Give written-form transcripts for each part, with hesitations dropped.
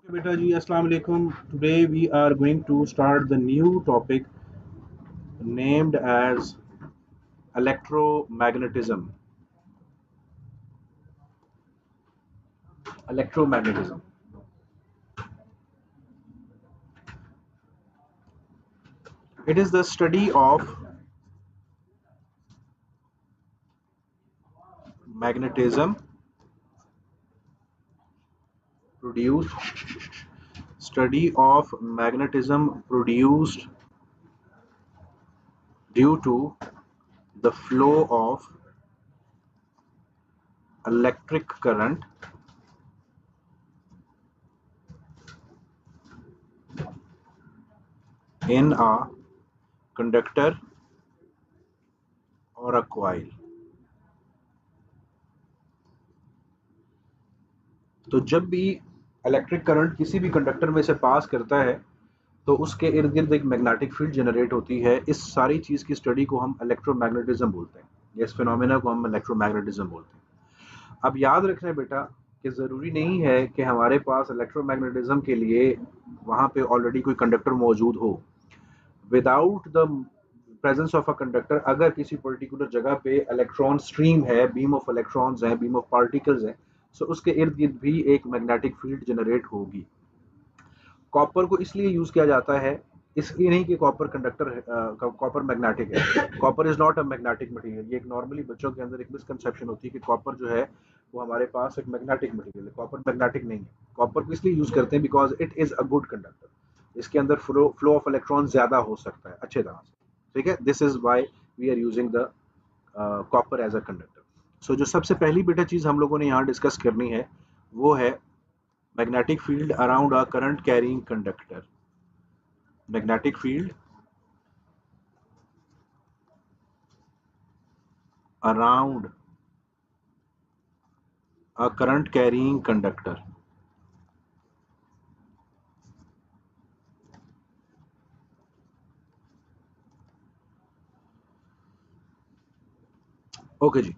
Okay, beta ji, Assalamu alaikum. Today we are going to start the new topic named as electromagnetism. Electromagnetism. It is the study of magnetism produced, study of magnetism produced due to the flow of electric current in a conductor or a coil. तो जब भी electric current किसी भी conductor में से पास करता है तो उसके इर्द गिर्द एक मैग्नेटिक फील्ड जनरेट होती है। इस सारी चीज़ की स्टडी को हम इलेक्ट्रोमैग्नेटिज्म बोलते हैं। इस फिनोमेना को हम इलेक्ट्रोमैग्नेटिज्म बोलते हैं। अब याद रखना बेटा कि ज़रूरी नहीं है कि हमारे पास इलेक्ट्रोमैग्नेटिज्म के लिए वहाँ पे ऑलरेडी कोई कंडक्टर मौजूद हो। Without the presence of a conductor, अगर किसी पर्टिकुलर जगह पे इलेक्ट्रॉन स्ट्रीम है, बीम ऑफ इलेक्ट्रॉन्स है, बीम ऑफ पार्टिकल्स है, तो उसके इर्द गिर्द भी एक मैग्नेटिक फील्ड जनरेट होगी। कॉपर को इसलिए यूज किया जाता है, इसलिए नहीं कि कॉपर कंडक्टर कॉपर मैग्नेटिक है। Copper is not a magnetic material. ये एक नॉर्मली बच्चों के अंदर एक मिसकंसेप्शन होती है कि कॉपर जो है वो हमारे पास एक मैग्नेटिक मटेरियल है। कॉपर मैग्नेटिक नहीं है। कॉपर को इसलिए यूज करते हैं because it is a good conductor. इसके अंदर फ्लो ऑफ इलेक्ट्रॉन ज्यादा हो सकता है अच्छे तरह से। ठीक है, this is why we are using the copper as a conductor. So जो सबसे पहली बेटा चीज हम लोगों ने यहाँ डिस्कस करनी है वो है magnetic field around a current carrying conductor. Magnetic field around a current carrying conductor. Okay जी,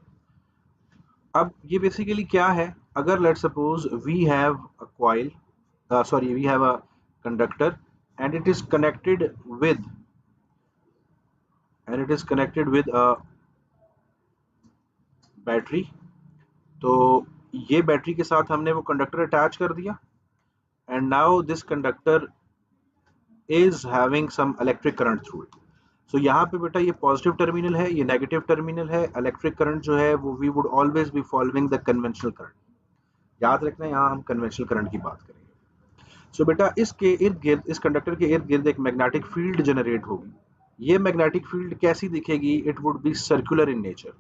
अब ये बेसिकली क्या है? अगर let suppose we have a coil, sorry, we have a conductor and it is connected with a battery. तो ये battery के साथ हमने वो कंडक्टर अटैच कर दिया and now this conductor is having some electric current through it. So यहाँ पे बेटा ये पॉजिटिव टर्मिनल है, ये नेगेटिव टर्मिनल है। इलेक्ट्रिक करंट जो है वो we would always be following the conventional current. याद रखना, यहाँ हम कन्वेंशनल करंट की बात करेंगे। सो बेटा इसके इर्द गिर्द, इस कंडक्टर के इर्द गिर्द एक मैग्नेटिक फील्ड जनरेट होगी। ये मैग्नेटिक फील्ड कैसी दिखेगी? It would be circular in nature.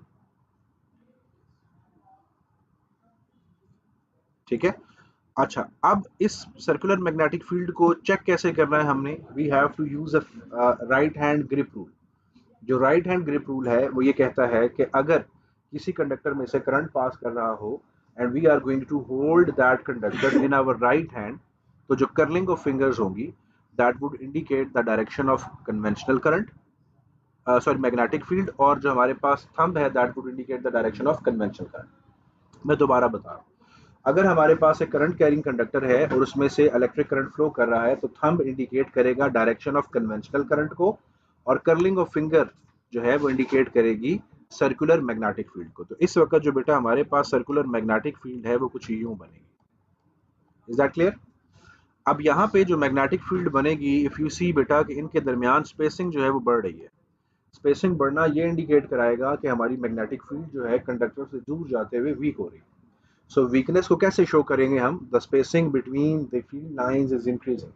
ठीक है, अच्छा, अब इस सर्कुलर मैग्नेटिक फील्ड को चेक कैसे करना है हमने? We have to use a right hand grip rule. जो राइट हैंड ग्रिप रूल है वो ये कहता है कि अगर किसी कंडक्टर में से करंट पास कर रहा हो and we are going to hold that conductor in our right hand, तो जो कर्लिंग ऑफ फिंगर्स होंगी that would indicate the direction of conventional current, sorry magnetic field, और जो हमारे पास थंब है that would indicate the direction of conventional current. मैं दोबारा बता रहा हूँ, अगर हमारे पास एक करंट कैरिंग कंडक्टर है और उसमें से इलेक्ट्रिक करंट फ्लो कर रहा है तो थंब इंडिकेट करेगा डायरेक्शन ऑफ कन्वेंशनल करंट को, और कर्लिंग ऑफ फिंगर जो है वो इंडिकेट करेगी सर्कुलर मैग्नेटिक फील्ड को। तो इस वक्त जो बेटा हमारे पास सर्कुलर मैग्नेटिक फील्ड है वो कुछ यूं बनेगी। Is that clear? अब यहाँ पे जो मैग्नेटिक फील्ड बनेगी, इफ यू सी बेटा कि इनके दरमियान स्पेसिंग जो है वो बढ़ रही है। स्पेसिंग बढ़ना ये इंडिकेट कराएगा कि हमारी मैग्नेटिक फील्ड जो है कंडक्टर से दूर जाते हुए वीक हो रही है। सो वीकनेस को कैसे शो करेंगे हम? The spacing between the field lines is increasing.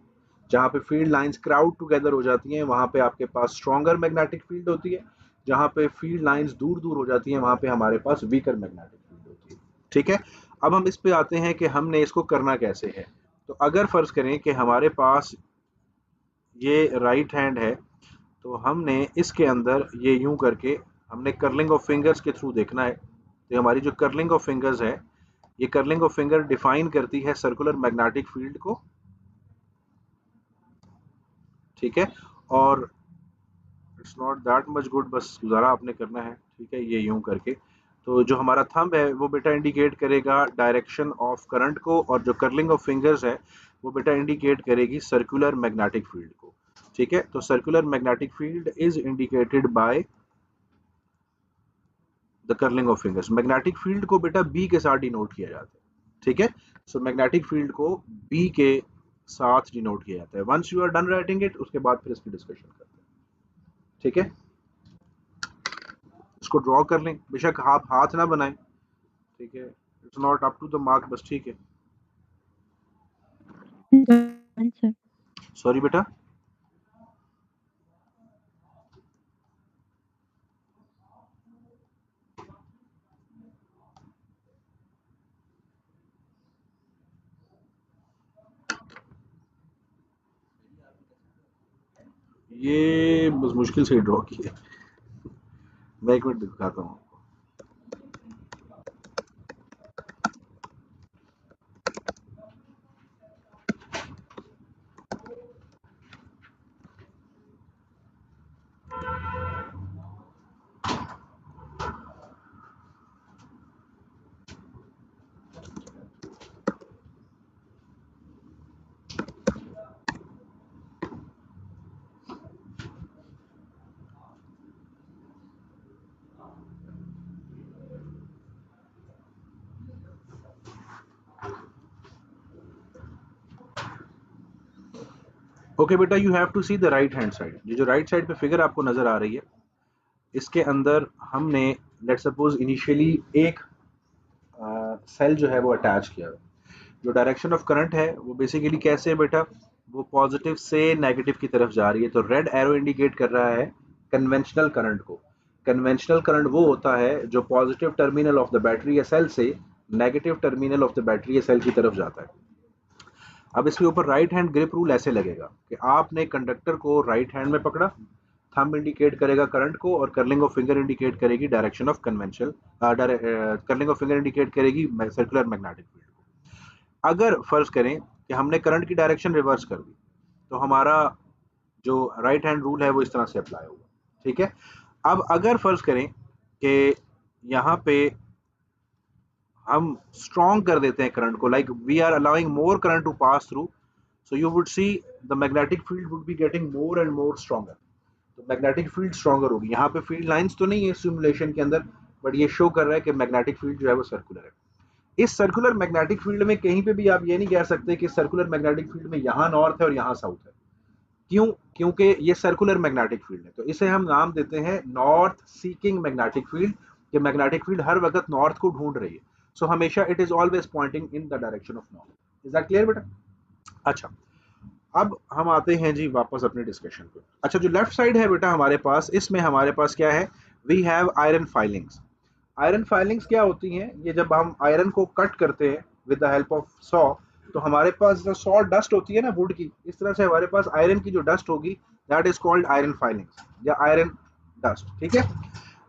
जहाँ पे फील्ड लाइंस क्राउड टुगेदर हो जाती हैं वहाँ पे आपके पास स्ट्रॉन्गर मैग्नेटिक फील्ड होती है। जहाँ पे फील्ड लाइंस दूर दूर हो जाती हैं वहाँ पे हमारे पास वीकर मैग्नेटिक फील्ड होती है। ठीक है, अब हम इस पे आते हैं कि हमने इसको करना कैसे है। तो अगर फर्ज करें कि हमारे पास ये राइट हैंड है तो हमने इसके अंदर ये यूं करके हमने कर्लिंग ऑफ फिंगर्स के थ्रू देखना है। तो हमारी जो कर्लिंग ऑफ फिंगर्स है, ये कर्लिंग ऑफ फिंगर डिफाइन करती है सर्कुलर मैग्नेटिक फील्ड को। ठीक है, और it's not that much good, बस गुजारा आपने करना है। ठीक है, ये यूं करके तो जो हमारा थंब है वो बेटा इंडिकेट करेगा डायरेक्शन ऑफ करंट को, और जो कर्लिंग ऑफ फिंगर्स है वो बेटा इंडिकेट करेगी सर्कुलर मैग्नेटिक फील्ड को। ठीक है, तो circular magnetic field is indicated by the curling of fingers. Magnetic field को बेटा बी के साथ डिनोट किया जाता है। ठीक है, सो मैग्नेटिक फील्ड को बी के साथ डिनोट किया जाता है। Once you are done writing it, उसके बाद फिर इसकी डिस्कशन करते हैं। ठीक है, इसको ड्रॉ कर लें, बेशक आप हाथ ना बनाएं। ठीक है, it's not up to the mark, बस ठीक है। आंसर सॉरी बेटा, ये बस मुश्किल से ड्रॉ किया। मैं एक मिनट दिखाता हूँ। ओके बेटा, you have to see the right hand side. ये जो राइट साइड पे फिगर आपको नजर आ रही है, इसके अंदर हमने लेट सपोज इनिशियली एक सेल जो है वो अटैच किया है। जो डायरेक्शन ऑफ करंट है वो बेसिकली कैसे है बेटा, वो पॉजिटिव से नेगेटिव की तरफ जा रही है। तो रेड एरो इंडिकेट कर रहा है कन्वेंशनल करंट को। कन्वेंशनल करंट वो होता है जो positive terminal of the battery या सेल से negative terminal of the battery या सेल की तरफ जाता है। अब इसके ऊपर राइट हैंड ग्रिप रूल ऐसे लगेगा कि आपने कंडक्टर को राइट हैंड में पकड़ा, थंब इंडिकेट करेगा करंट को और कर्लिंग ऑफ फिंगर इंडिकेट करेगी direction of conventional, curling of finger indicate करेगी सर्कुलर मैग्नेटिक फील्ड को। अगर फर्ज करें कि हमने करंट की डायरेक्शन रिवर्स कर दी, तो हमारा जो राइट हैंड रूल है वो इस तरह से अप्लाई होगा। ठीक है, अब अगर फर्ज करें कि यहाँ पे हम स्ट्रॉन्ग कर देते हैं करंट को, like we are allowing more current to pass through, so you would see the magnetic field would be getting more and more stronger। तो मैग्नेटिक फील्ड स्ट्रॉन्गर होगी। यहाँ पे फील्ड लाइंस तो नहीं है सिमुलेशन के अंदर, बट ये शो कर रहा है कि मैग्नेटिक फील्ड जो है वो सर्कुलर है। इस सर्कुलर मैग्नेटिक फील्ड में कहीं पे भी आप ये नहीं कह सकते कि सर्कुलर मैग्नेटिक फील्ड में यहाँ नॉर्थ है और यहाँ साउथ है। क्यों? क्योंकि ये सर्कुलर मैग्नेटिक फील्ड है, तो इसे हम नाम देते हैं नॉर्थ सीकिंग मैग्नेटिक फील्ड। कि मैग्नेटिक फील्ड हर वक्त नॉर्थ को ढूंढ रही है, सो हमेशा it is always pointing in the direction of north. Is that clear बेटा? अच्छा, अब हम आते हैं जी वापस अपने डिस्कशन पे। अच्छा, जो लेफ्ट साइड है बेटा हमारे पास, इसमें हमारे पास क्या है, we have iron filings. Iron filings क्या होती हैं? ये जब हम आयरन को कट करते हैं with the help of saw, तो हमारे पास जो सॉ डस्ट होती है ना वुड की, इस तरह से हमारे पास आयरन की जो डस्ट होगी, that is called iron filings या आयरन डस्ट। ठीक है,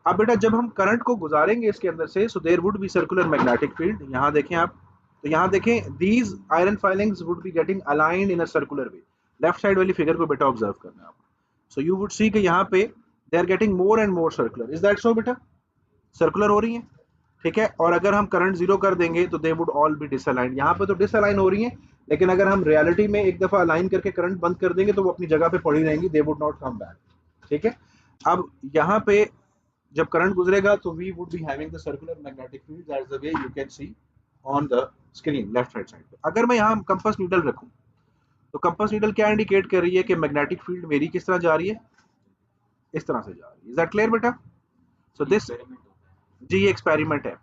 अब बेटा जब हम करंट को गुजारेंगे इसके अंदर से, so there would be circular magnetic field. यहाँ देखें आप, तो यहाँ देखें these iron filings would be getting aligned in a circular way. Left side वाली फिगर को बेटा ऑब्जर्व करना है आप। सो यू वुड सी कि यहाँ पे they are getting more and more circular. Is that so बेटा? सर्कुलर हो रही है। ठीक है, और अगर हम करंट जीरो कर देंगे तो दे वुड ऑल बी डिसअलाइंड। यहाँ पे तो डिसअलाइन हो रही है, लेकिन अगर हम रियलिटी में एक दफा अलाइन करके करंट बंद कर देंगे तो वो अपनी जगह पे पड़ी रहेंगी, they would not come back. ठीक है, अब यहाँ पे जब करंट गुजरेगा तो we would be having the circular magnetic field, that's the way you can see on the screen left right side पे। अगर मैं यहाँ कंपास नीडल रखूं, तो कंपास नीडल क्या इंडिकेट कर रही है कि मैग्नेटिक फील्ड मेरी किस तरह जा रही है, इस तरह से जा रही है। इज दैट क्लियर बेटा? सो दिस, जी ये एक्सपेरिमेंट है,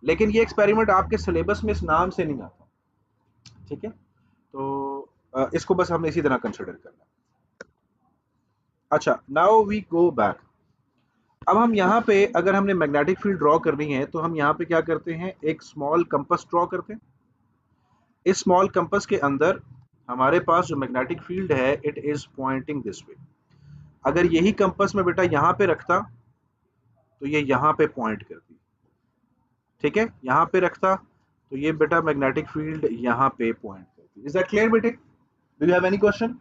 लेकिन ये एक्सपेरिमेंट आपके सिलेबस में इस नाम से नहीं आता। ठीक है, तो इसको बस हमने इसी तरह कंसिडर करना। अच्छा, नाउ वी गो बैक। अब हम यहाँ पे अगर हमने मैग्नेटिक फील्ड ड्रॉ करनी है, तो हम यहाँ पे क्या करते हैं, एक स्मॉल कंपास ड्रॉ करते हैं। इस स्मॉल कंपास के अंदर हमारे पास जो मैग्नेटिक फील्ड है it is pointing this way. अगर यही कंपास में बेटा यहाँ पे रखता तो ये यहाँ पे पॉइंट करती। ठीक है, यहाँ पे रखता तो ये बेटा मैग्नेटिक फील्ड यहाँ पे पॉइंट करती। इज दैट क्लियर बेटे? Do you have any question?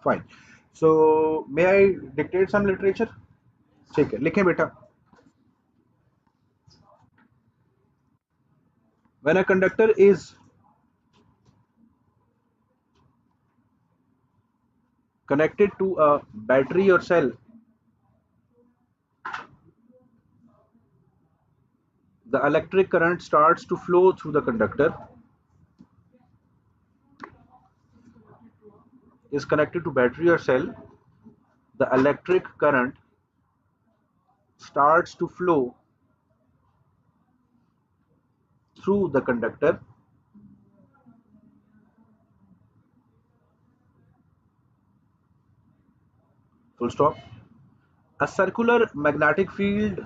Fine, so may I dictate some literature? ठीक है, लिखें बेटा। When a conductor is in a position, connected to a battery or cell, the electric current starts to flow through the conductor. Is connected to battery or cell, the electric current starts to flow through the conductor. Full stop. A circular magnetic field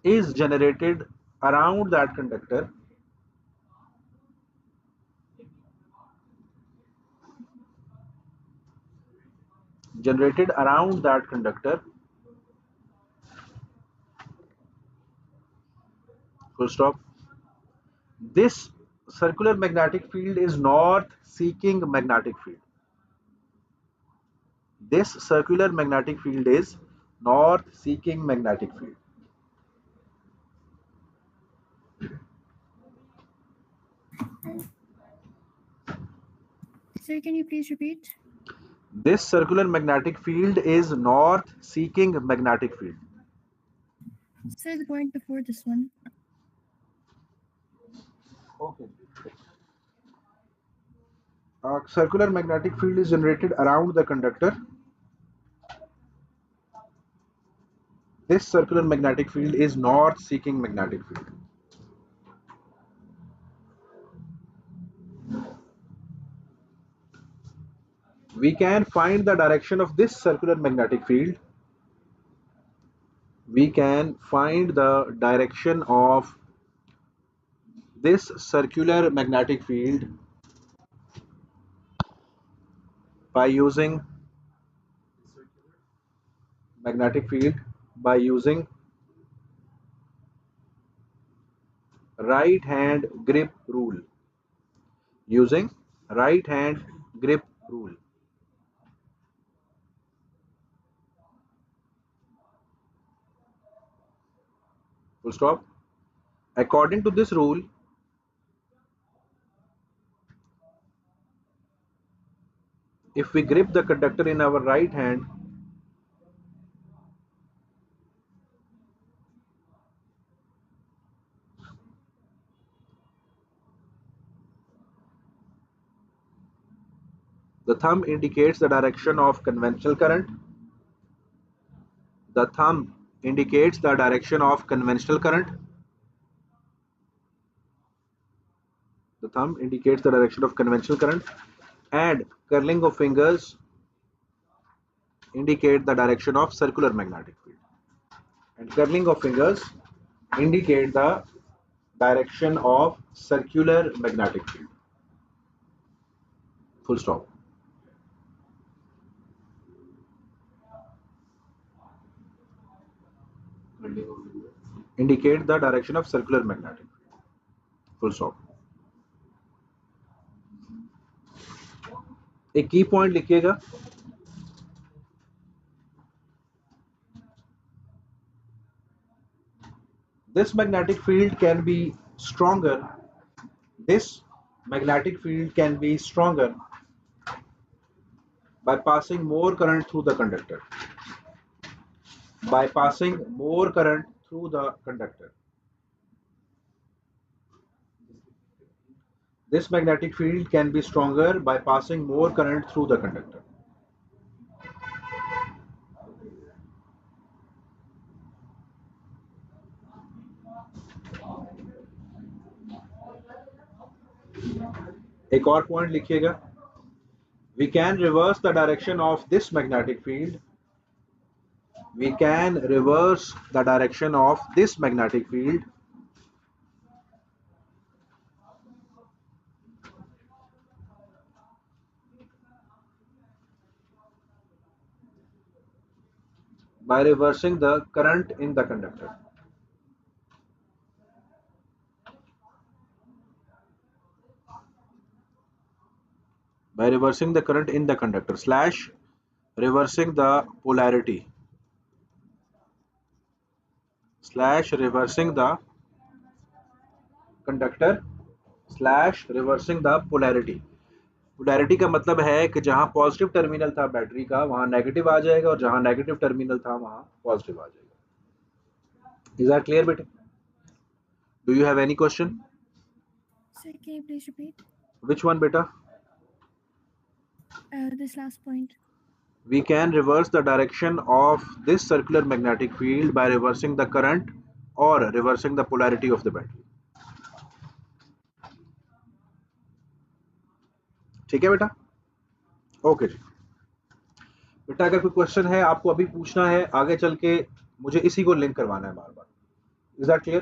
is generated around that conductor generated around that conductor. Full stop. This circular magnetic field is north seeking magnetic field. This circular magnetic field is north seeking magnetic field. Sir, can you please repeat? This circular magnetic field is north seeking magnetic field. Sir, the point before this one. Okay. A circular magnetic field is generated around the conductor. This circular magnetic field is north seeking magnetic field. We can find the direction of this circular magnetic field. We can find the direction of this circular magnetic field by using magnetic field by using right hand grip rule. Using right hand grip rule. Full stop. According to this rule, if we grip the conductor in our right hand, the thumb indicates the direction of conventional current. The thumb indicates the direction of conventional current. The thumb indicates the direction of conventional current, and curling of fingers indicate the direction of circular magnetic field. And curling of fingers indicate the direction of circular magnetic field. Full stop. Indicate the direction of circular magnetic field. Full stop. एक की point लिखिएगा. This magnetic field can be stronger. This magnetic field can be stronger by passing more current through the conductor. By passing more current through the conductor. This magnetic field can be stronger by passing more current through the conductor. एक और point लिखिएगा. We can reverse the direction of this magnetic field. We can reverse the direction of this magnetic field by reversing the current in the conductor. By reversing the current in the conductor slash reversing the polarity slash reversing the conductor slash reversing the polarity. Polarity का मतलब है कि जहां positive terminal था battery का वहां negative आ जाएगा, और जहां नेगेटिव टर्मिनल था वहां पॉजिटिव आ जाएगा। इज दैट क्लियर बेटे? Do you have any question? Sir, can you please repeat which one बेटा? this last point? We can reverse the direction of this circular magnetic field by reversing the current or reversing the polarity of the battery. ठीक है बेटा? Okay जी बेटा, अगर कोई question है आपको अभी पूछना है, आगे चल के मुझे इसी को लिंक करवाना है बार बार। Is that clear?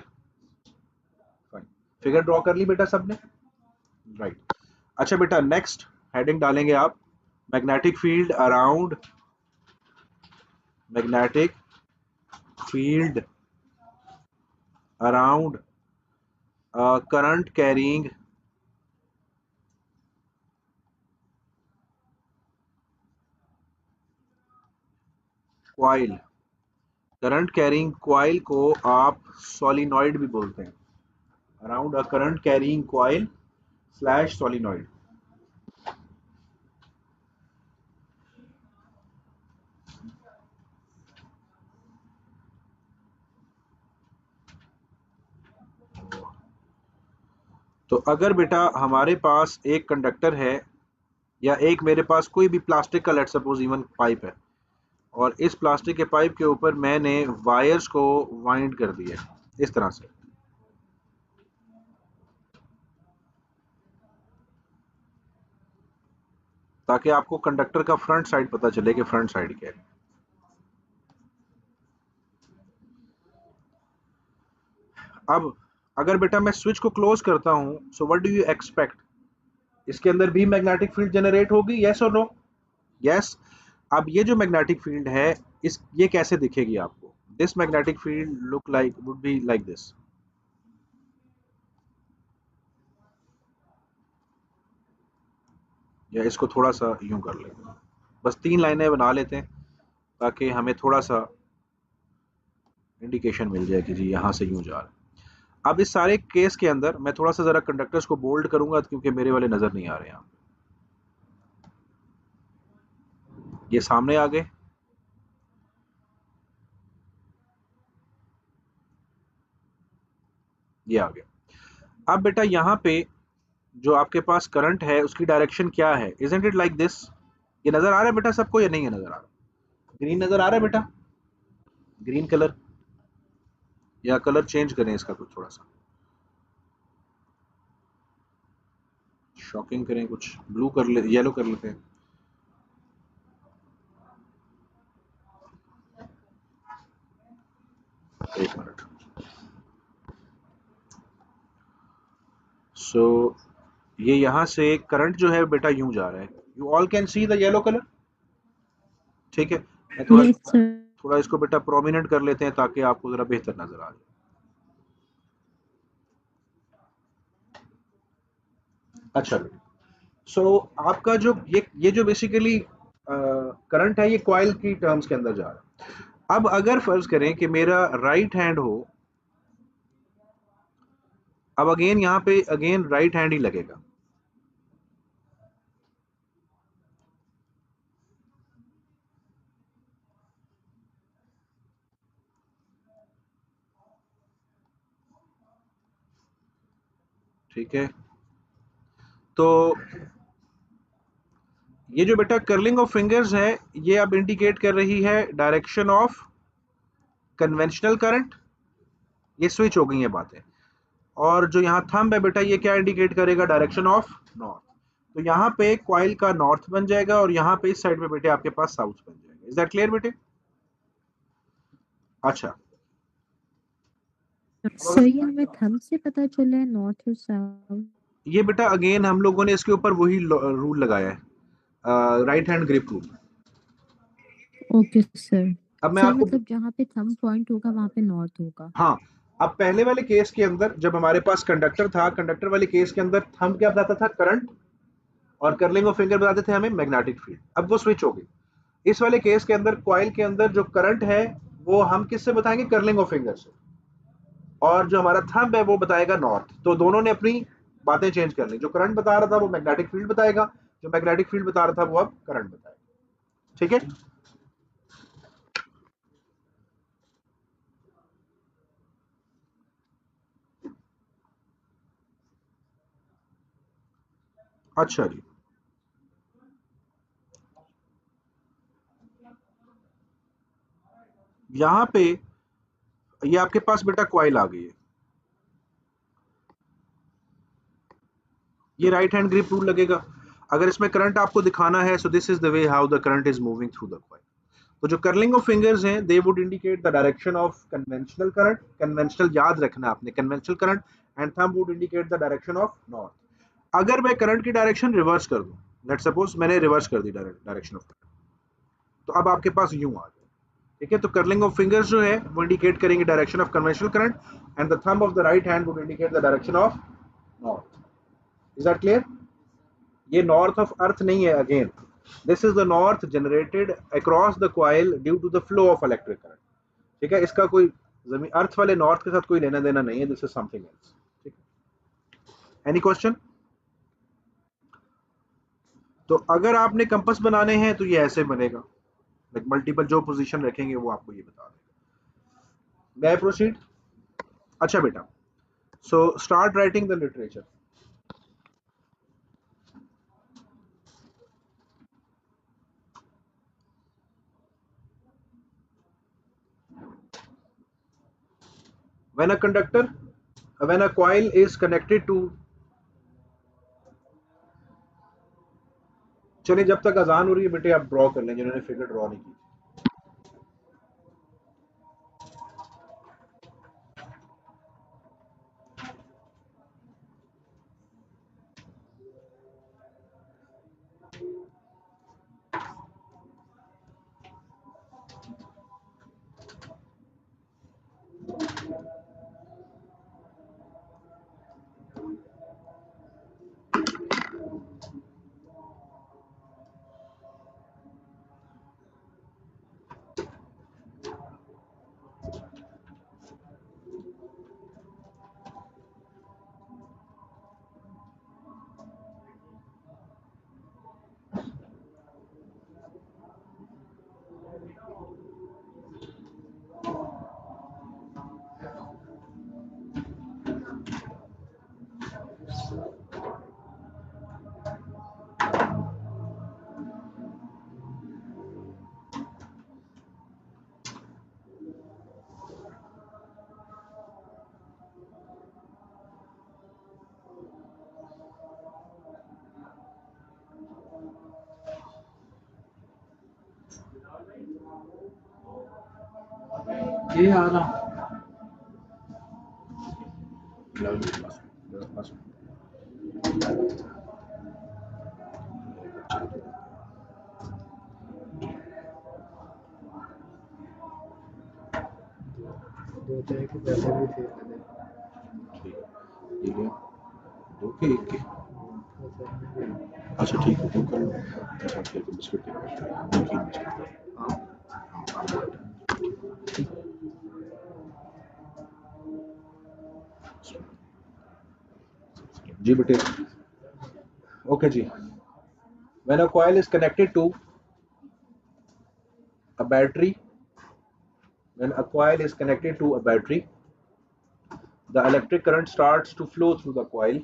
Fine. Figure draw कर ली बेटा सबने? राइट। अच्छा बेटा, नेक्स्ट हेडिंग डालेंगे आप, magnetic field around, magnetic field around current carrying coil. Current carrying coil को आप सोलिनॉइड भी बोलते हैं। Around a current carrying coil slash solenoid. तो अगर बेटा हमारे पास एक कंडक्टर है, या एक मेरे पास कोई भी प्लास्टिक का लेट सपोज इवन पाइप है, और इस प्लास्टिक के पाइप के ऊपर मैंने वायर्स को वाइंड कर दिया इस तरह से, ताकि आपको कंडक्टर का फ्रंट साइड पता चले कि फ्रंट साइड क्या है। अब अगर बेटा मैं स्विच को क्लोज करता हूं, so what do you expect? इसके अंदर भी मैग्नेटिक फील्ड जनरेट होगी, यस और नो? यस। अब ये जो मैग्नेटिक फील्ड है, इस ये कैसे दिखेगी आपको? This magnetic field look like would be like this. या इसको थोड़ा सा यूं कर लेते हैं, बस 3 लाइनें बना लेते हैं ताकि हमें थोड़ा सा इंडिकेशन मिल जाए कि जी यहाँ से यूं जा रहा है। अब इस सारे केस के अंदर मैं थोड़ा सा जरा कंडक्टर्स को बोल्ड करूंगा क्योंकि मेरे वाले नजर नहीं आ रहे हैं। ये सामने आ गए। ये आ गया। अब बेटा यहाँ पे जो आपके पास करंट है उसकी डायरेक्शन क्या है? Isn't it like this? ये नजर आ रहा है बेटा सबको या नहीं है नजर आ रहा? ग्रीन नजर आ रहा है बेटा? ग्रीन कलर, या कलर चेंज करें इसका कुछ थोड़ा सा शॉकिंग करें, कुछ ब्लू कर ले, येलो कर लेते हैं। एक मिनट। सो ये यहाँ से करंट जो है बेटा यूं जा रहा है। You all can see the yellow colour? ठीक है, मैं थोड़ा Yes, sir. थोड़ा इसको बेटा प्रोमिनेंट कर लेते हैं ताकि आपको जरा बेहतर नजर आ जाए। अच्छा बेटा, सो आपका जो ये जो बेसिकली करंट है, ये कॉइल की टर्म्स के अंदर जा रहा है। अब अगर फर्ज करें कि मेरा राइट हैंड हो, अब अगेन यहाँ पे अगेन राइट हैंड ही लगेगा। ठीक है, तो ये जो बेटा कर्लिंग ऑफ फिंगर्स है, ये अब इंडिकेट कर रही है डायरेक्शन ऑफ कन्वेंशनल करंट। ये स्विच हो गई है बातें। और जो यहाँ थंब है बेटा, ये क्या इंडिकेट करेगा? Direction of north. तो यहाँ पे कॉइल का नॉर्थ बन जाएगा, और यहाँ पे इस साइड पे बेटे आपके पास साउथ बन जाएगा। इज दैट क्लियर बेटे? अच्छा, सर ये हमें थंब से पता चला है नॉर्थ और साउथ? ये बेटा अगेन हम लोगों ने इसके ऊपर वही रूल लगाया है, right hand grip rule. Okay sir. अब मैं सर आपको मतलब जहाँ पे थंब पॉइंट होगा वहाँ पे नॉर्थ होगा? हाँ, अब पहले वाले केस के अंदर जब हमारे पास कंडक्टर था, कंडक्टर वाले केस के अंदर थंब क्या बताता था? करंट, और कर्लिंग ऑफ फिंगर बताते थे हमें मैग्नेटिक फील्ड। अब वो स्विच हो गई। इस वाले केस के अंदर कॉइल के अंदर जो करंट है वो हम किससे बताएंगे? कर्लिंग ऑफ फिंगर से। और जो हमारा थंब है वो बताएगा नॉर्थ। तो दोनों ने अपनी बातें चेंज कर ली, जो करंट बता रहा था वो मैग्नेटिक फील्ड बताएगा, जो मैग्नेटिक फील्ड बता रहा था वो अब करंट बताएगा। ठीक है, अच्छा जी। यहाँ पे ये आपके पास बेटा कॉइल आ गई है, ये राइट हैंड ग्रिप रूल लगेगा। अगर इसमें करंट आपको दिखाना है, so this is the way how the current is moving through the coil. तो जो कर्लिंग ऑफ फिंगर्स हैं, they would indicate the direction of conventional current, conventional याद रखना आपने, conventional current, and thumb would indicate the direction of north. अगर मैं current की direction reverse कर दूं, लेट्स सपोज मैंने रिवर्स कर दी डायरेक्शन ऑफ करंट, तो अब आपके पास यूं आ जाए। ठीक है, तो कर्लिंग ऑफ फिंगर्स जो है वो इंडिकेट करेंगे direction of conventional current, and the thumb of the right hand would indicate the direction of north. Is that clear? ये नॉर्थ ऑफ अर्थ नहीं है, again this is the north generated across the coil due to the flow of electric current. ठीक है, इसका कोई जमीन अर्थ वाले north के साथ कोई लेना देना नहीं है, दिस इज समथिंग एल्स। ठीक है, एनी क्वेश्चन? तो अगर आपने कंपास बनाने हैं तो ये ऐसे बनेगा, लाइक मल्टीपल जो पोजीशन रखेंगे वो आपको ये बता देगा। मैं प्रोसीड? अच्छा बेटा, so start writing the literature. when a conductor when a coil is connected to, चलिए जब तक अजान हो रही है बेटे आप ड्रॉ कर लें जिन्होंने फिगर ड्रॉ नहीं की। ये आ रहा दो तरह के पैसे भी थे मैंने ठीक है, दो के एक के, अच्छा ठीक है, दो कर लो। अच्छा ठीक है, बिस्किट के नमकीन बिस्किट। जी बेटे, ओके जी। when a coil is connected to a battery when a coil is connected to a battery, the electric current starts to flow through the coil,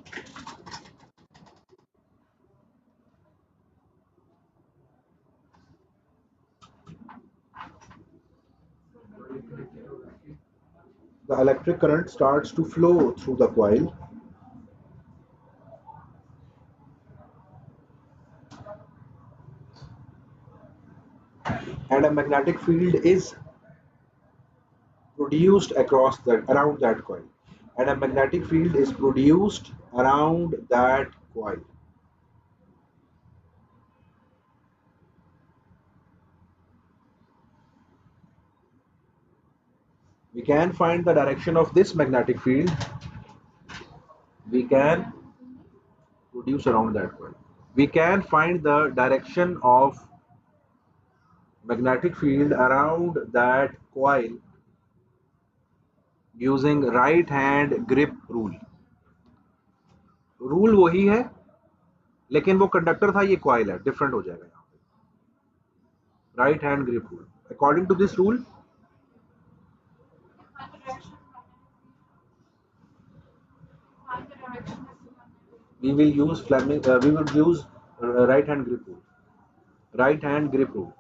the electric current starts to flow through the coil, and a magnetic field is produced around that coil, and a magnetic field is produced around that coil. We can find the direction of this magnetic field, we can produce around that coil. We can find the direction of magnetic field around that coil using right hand grip rule. Rule वही है, लेकिन वो conductor था, ये coil है, different हो जाएगा यहाँ पे। Right hand grip rule, according to this rule we will use we will use right hand grip rule. Right hand grip rule.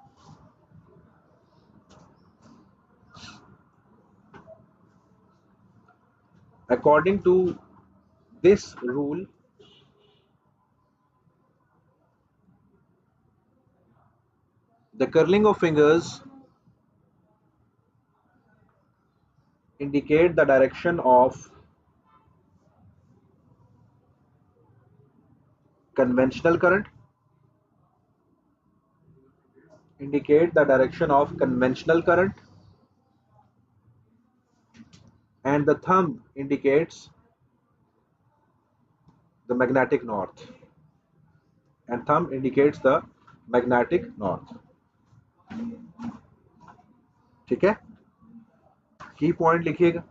According to this rule, the curling of fingers indicate the direction of conventional current, indicate the direction of conventional current, and the thumb indicates the magnetic north, and thumb indicates the magnetic north. ठीक है, की point लिखिएगा।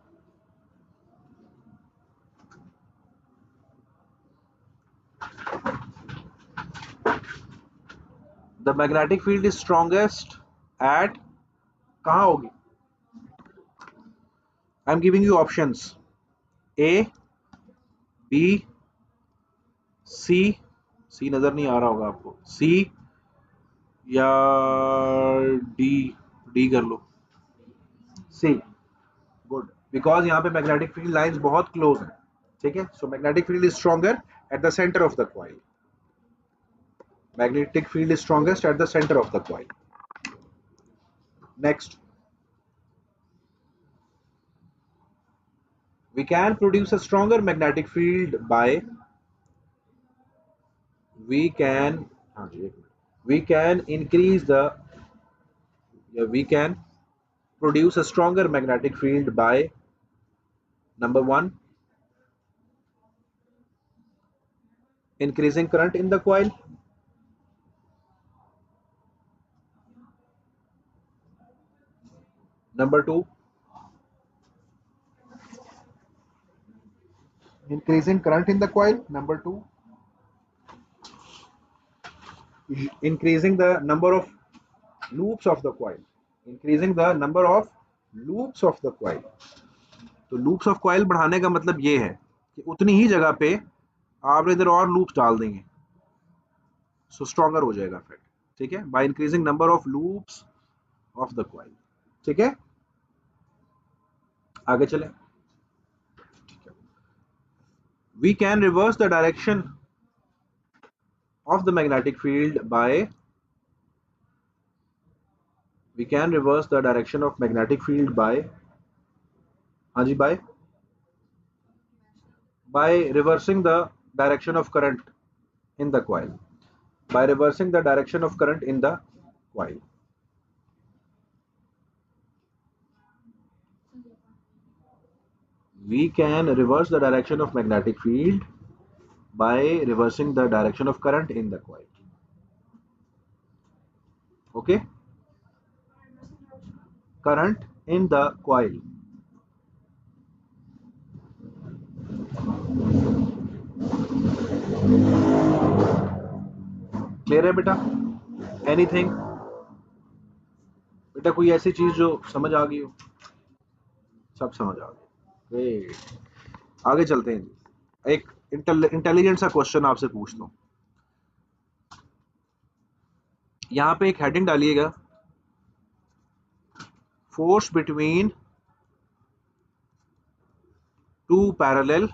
The magnetic field is strongest at, कहाँ होगी? I am giving you options A, B, C, C नजर नहीं आ रहा होगा आपको, C या D, D कर लो, C, गुड, बिकॉज यहाँ पे मैग्नेटिक फील्ड लाइंस बहुत क्लोज हैं, ठीक है। So magnetic field is stronger at the centre of the coil, magnetic field is strongest at the centre of the coil. Next, we can produce a stronger magnetic field by we can increase the we can produce a stronger magnetic field by number 1 increasing current in the coil, number 2 increasing current in the coil, number 2 increasing the number of loops of the coil, increasing the number of loops of the coil। तो loops of coil बढ़ाने का मतलब ये है कि उतनी ही जगह पे आप इधर और लूप्स डाल देंगे, सो स्ट्रॉन्गर हो जाएगा इफेक्ट, ठीक है, by increasing number of loops of the coil. ठीक है, आगे चले। We can reverse the direction of the magnetic field by we can reverse the direction of magnetic field by हाँ जी by reversing the direction of current in the coil, by reversing the direction of current in the coil। We can reverse the direction of magnetic field by reversing the direction of current in the coil। Okay, current in the coil। Clear है बेटा? Anything बेटा, कोई ऐसी चीज जो समझ आ गई हो? सब समझ आ गई। आगे चलते हैं। एक इंटेलिजेंट सा क्वेश्चन आपसे पूछता हूं। यहां पे एक हेडिंग डालिएगा, force between two parallel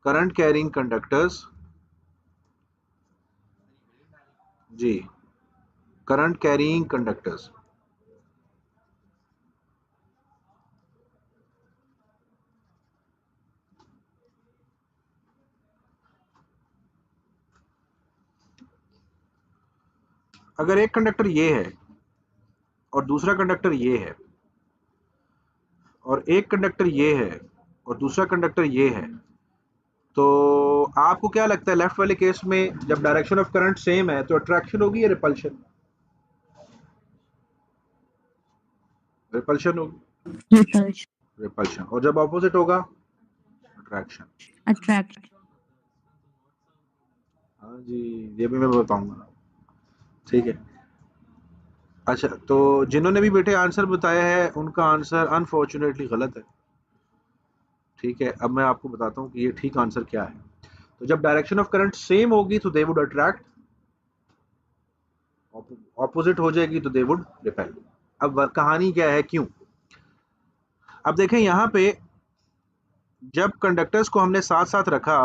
current carrying conductors. जी, करंट कैरिंग कंडक्टर्स। अगर एक कंडक्टर ये है और दूसरा कंडक्टर ये है, और एक कंडक्टर ये है और दूसरा कंडक्टर ये है, तो आपको क्या लगता है लेफ्ट वाले केस में जब डायरेक्शन ऑफ करंट सेम है तो अट्रैक्शन होगी या रिपल्शन? रिपल्शन होगी। repulsion, repulsion. और जब ऑपोजिट होगा अट्रैक्शन। attraction. हाँ जी, ये भी मैं बताऊंगा, ठीक है। अच्छा, तो जिन्होंने भी बेटे आंसर बताया है उनका आंसर अनफॉर्चुनेटली गलत है, ठीक है। अब मैं आपको बताता हूँ कि ये ठीक आंसर क्या है। तो जब डायरेक्शन ऑफ करंट सेम होगी तो दे वुड अट्रैक्ट, ऑपोजिट हो जाएगी तो दे वुड रिपेल। अब कहानी क्या है, क्यों? अब देखें यहाँ पे जब कंडक्टर्स को हमने साथ साथ रखा,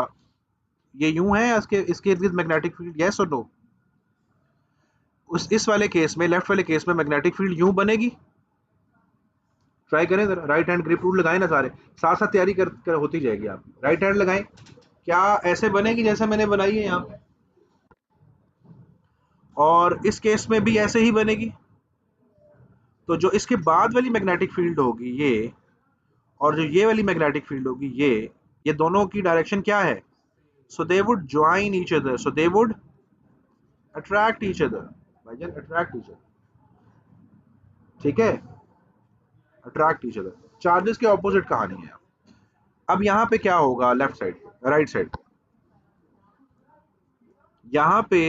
ये यूं है, इसके इर्द गिर्द मैग्नेटिक फील्ड, यस और नो? इस वाले केस में, लेफ्ट वाले केस में मैग्नेटिक फील्ड यूं बनेगी। ट्राई करें जरा, राइट हैंड ग्रिप रूल लगाएं ना, सारे साथ साथ तैयारी कर होती जाएगी। आप राइट हैंड लगाएं, क्या ऐसे बनेगी जैसे मैंने बनाई है यहाँ पे? और इस केस में भी ऐसे ही बनेगी। तो जो इसके बाद वाली मैग्नेटिक फील्ड होगी ये, और जो ये वाली मैग्नेटिक फील्ड होगी ये दोनों की डायरेक्शन क्या है? So they would join each other, so they would attract each other, भाईजान अट्रैक्ट ईच अदर, ठीक है, अट्रैक्ट ईच अदर। चार्जेस के ऑपोजिट कहानी है। अब यहाँ पे क्या होगा, लेफ्ट साइड, राइट साइड, यहाँ पे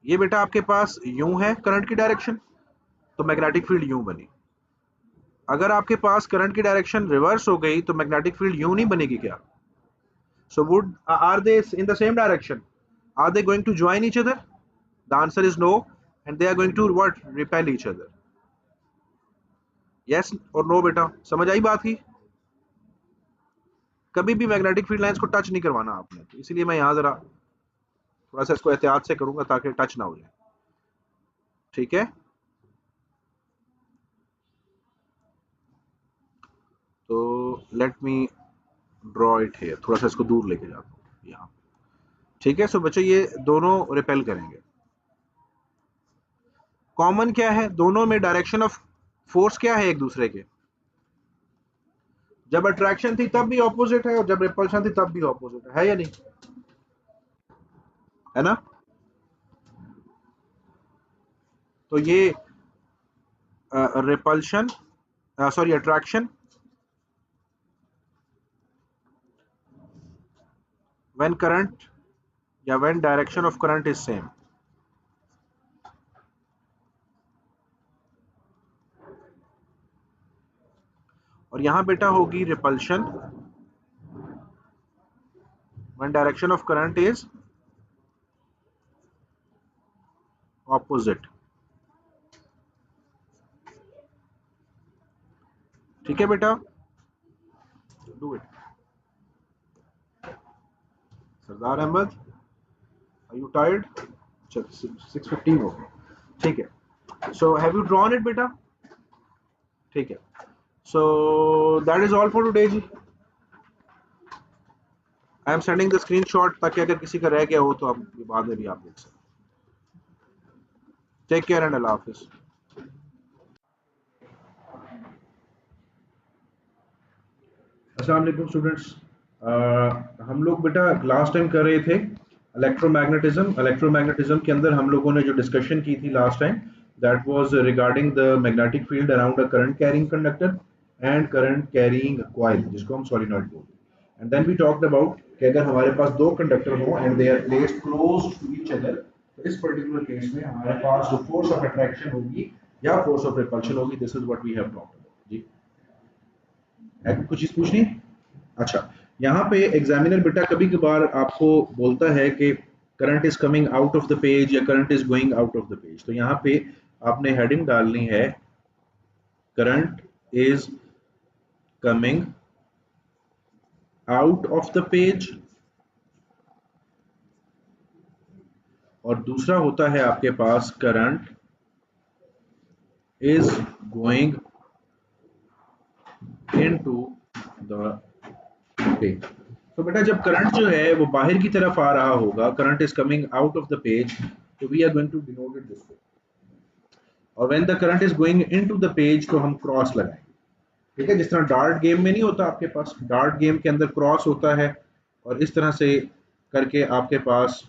ये बेटा आपके पास यूं है करंट की डायरेक्शन, तो मैग्नेटिक फील्ड यूं बनी। अगर आपके पास करंट की डायरेक्शन रिवर्स हो गई तो मैग्नेटिक फील्ड यूं नहीं बनेगी क्या? So would are they in the same direction? Are they going to join each other? The answer is no, and they are going to what, repel each other. Yes और no बेटा, समझ आई बात की? कभी भी मैग्नेटिक फील्ड लाइंस को touch नहीं करवाना आपने, तो इसलिए मैं यहाँ जरा थोड़ा सा इसको एहतियात से करूंगा ताकि टच ना हो जाए, ठीक है। तो let me draw it here, थोड़ा सा इसको दूर लेके जाता हूँ यहाँ, ठीक है। सो बच्चों ये दोनों रिपेल करेंगे। कॉमन क्या है दोनों में? डायरेक्शन ऑफ फोर्स क्या है एक दूसरे के? जब अट्रैक्शन थी तब भी ऑपोजिट है, और जब रिपल्शन थी तब भी ऑपोजिट है या नहीं? है ना? तो ये repulsion, sorry attraction when current या when direction of current is same. और यहां बेटा होगी repulsion when direction of current is opposite, ठीक है बेटा, do it. Sardar Ahmad, are you tired? 6:15 हो गए, ठीक है। So have you drawn it बेटा? ठीक है। So that is all for today जी। I am sending the screenshot ताकि अगर किसी का रह गया हो तो आप बाद में भी आप देख सकते। टेक केयर एंड अल्लाह हाफिज। अस्सलाम वालेकुम स्टूडेंट्स, हम लोग बेटा लास्ट टाइम कर रहे थे इलेक्ट्रोमैग्नेटिज्म के अंदर हम लोगों ने जो डिस्कशन की थी last time, that was regarding the magnetic field around a current carrying conductor and current carrying coil, जिसको हम सोलेनॉइड बोलते हैं। And then we talked about कि अगर हमारे पास दो कंडक्टर हो and they are placed close to each other, तो इस पर्टिकुलर केस में हमारे पास जो फोर्स ऑफ अट्रैक्शन होगी या फोर्स ऑफ रिपल्शन होगी, this is what we have talked about जी। है कुछ चीज पूछनी? अच्छा, यहाँ पे एग्जामिनर बेटा कभी कभार आपको बोलता है कि current is coming out of the page या current is going out of the page, तो यहाँ पे आपने हेडिंग डालनी है current is coming out of the page, और दूसरा होता है आपके पास current is going into the page. तो बेटा जब करंट जो है वो बाहर की तरफ आ रहा होगा, current is coming out of the page, तो we are going to denote it this way. और when the current is going into the page तो हम क्रॉस लगाएंगे, ठीक है। जिस तरह डार्ट गेम में नहीं होता आपके पास, डार्ट गेम के अंदर क्रॉस होता है, और इस तरह से करके आपके पास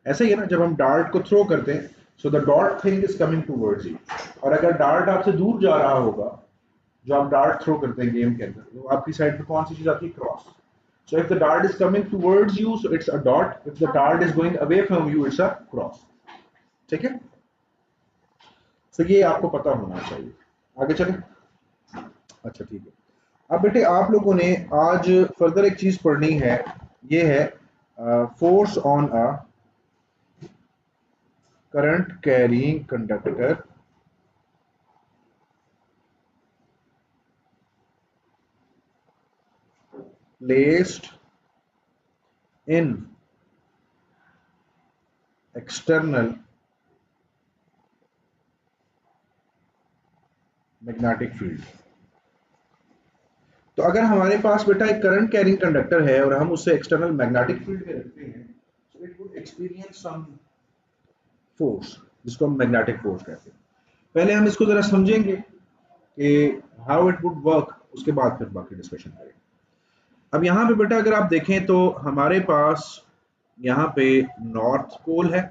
ऐसे ही है ना, जब हम डार्ट को थ्रो करते हैं, so the dot thing is coming towards you, और अगर डार्ट आपसे दूर जा रहा होगा, जो आप डार्ट थ्रो करते हैं गेम के अंदर, तो आपकी साइड पे कौन सी चीज आती है? Cross. So if the dart is coming towards you, so it's a dot. If the dart is going away from you, it's a cross. ठीक है, तो ये आपको पता होना चाहिए. आगे चलें. अच्छा ठीक है. अब बेटे आप लोगों ने आज फर्दर एक चीज पढ़नी है, ये है force on a current carrying conductor placed in external magnetic field. तो अगर हमारे पास बेटा एक करंट कैरिंग कंडक्टर है और हम उसे एक्सटर्नल मैग्नेटिक फील्ड में रखते हैं, तो it would experience some force, जिसको हम मैग्नेटिक फोर्स कहते हैं. पहले हम इसको जरा समझेंगे कि हाउ इट वुड वर्क, उसके बाद फिर बाकी डिस्कशन करेंगे. अब यहाँ पे बेटा अगर आप देखें तो हमारे पास यहाँ पे नॉर्थ पोल है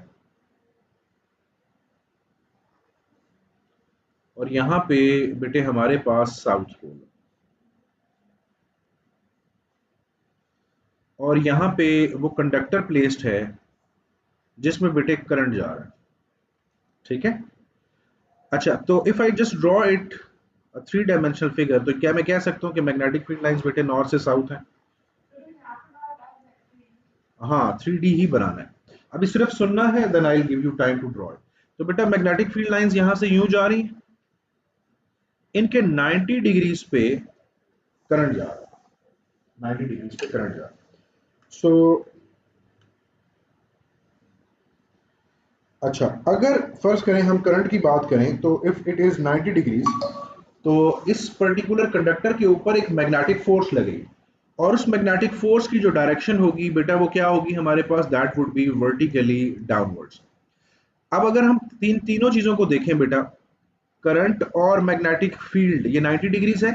और यहाँ पे बेटे हमारे पास साउथ पोल है, और यहाँ पे वो कंडक्टर प्लेस्ड है जिसमें बेटे करंट जा रहा है. ठीक है. अच्छा, तो if I just draw it 3 dimensional figure, तो क्या मैं कह सकता हूँ कि मैग्नेटिक फील्ड लाइंस बेटे नॉर्थ से साउथ है? हाँ, 3D ही बनाना है. अभी सिर्फ सुनना है, then I will give you time to draw it. तो बेटा मैग्नेटिक फील्ड लाइंस यहां से यूं जा रही हैं, इनके 90 डिग्रीज पे करंट जा रहा है. 90 डिग्रीज पे करंट जा रहा है. सो अच्छा, अगर फर्ज करें हम करंट की बात करें, तो इफ इट इज 90 डिग्रीज, तो इस पर्टिकुलर कंडक्टर के ऊपर एक मैग्नेटिक फोर्स लगेगी, और उस मैग्नेटिक फोर्स की जो डायरेक्शन होगी बेटा वो क्या होगी हमारे पास? That would be vertically downwards. अब अगर हम तीनों चीजों को देखें बेटा, करंट और मैग्नेटिक फील्ड ये 90 डिग्रीज है,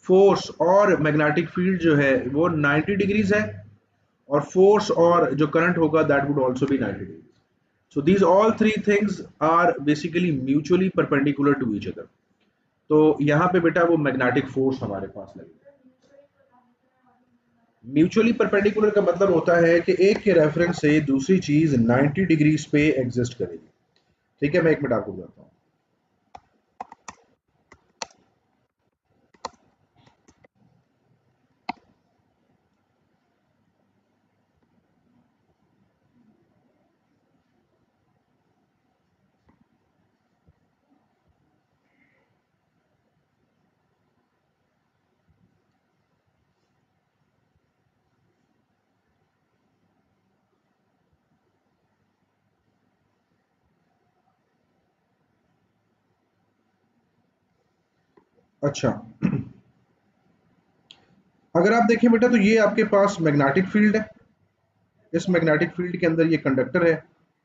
फोर्स और मैग्नेटिक फील्ड जो है वो 90 डिग्रीज है, और फोर्स और जो करंट होगा that would also be 90 degrees. So these all three things are basically mutually perpendicular to each other. तो यहाँ पे बेटा वो मैग्नेटिक फोर्स हमारे पास लगेगा. म्यूचुअली परपेंडिकुलर का मतलब होता है कि एक के रेफरेंस से दूसरी चीज 90 डिग्रीज पे एग्जिस्ट करेगी. ठीक है, मैं एक मिनट आपको बताता हूँ. अच्छा, अगर आप देखें बेटा तो ये आपके पास मैग्नेटिक फील्ड है, इस मैग्नेटिक फील्ड के अंदर ये कंडक्टर है.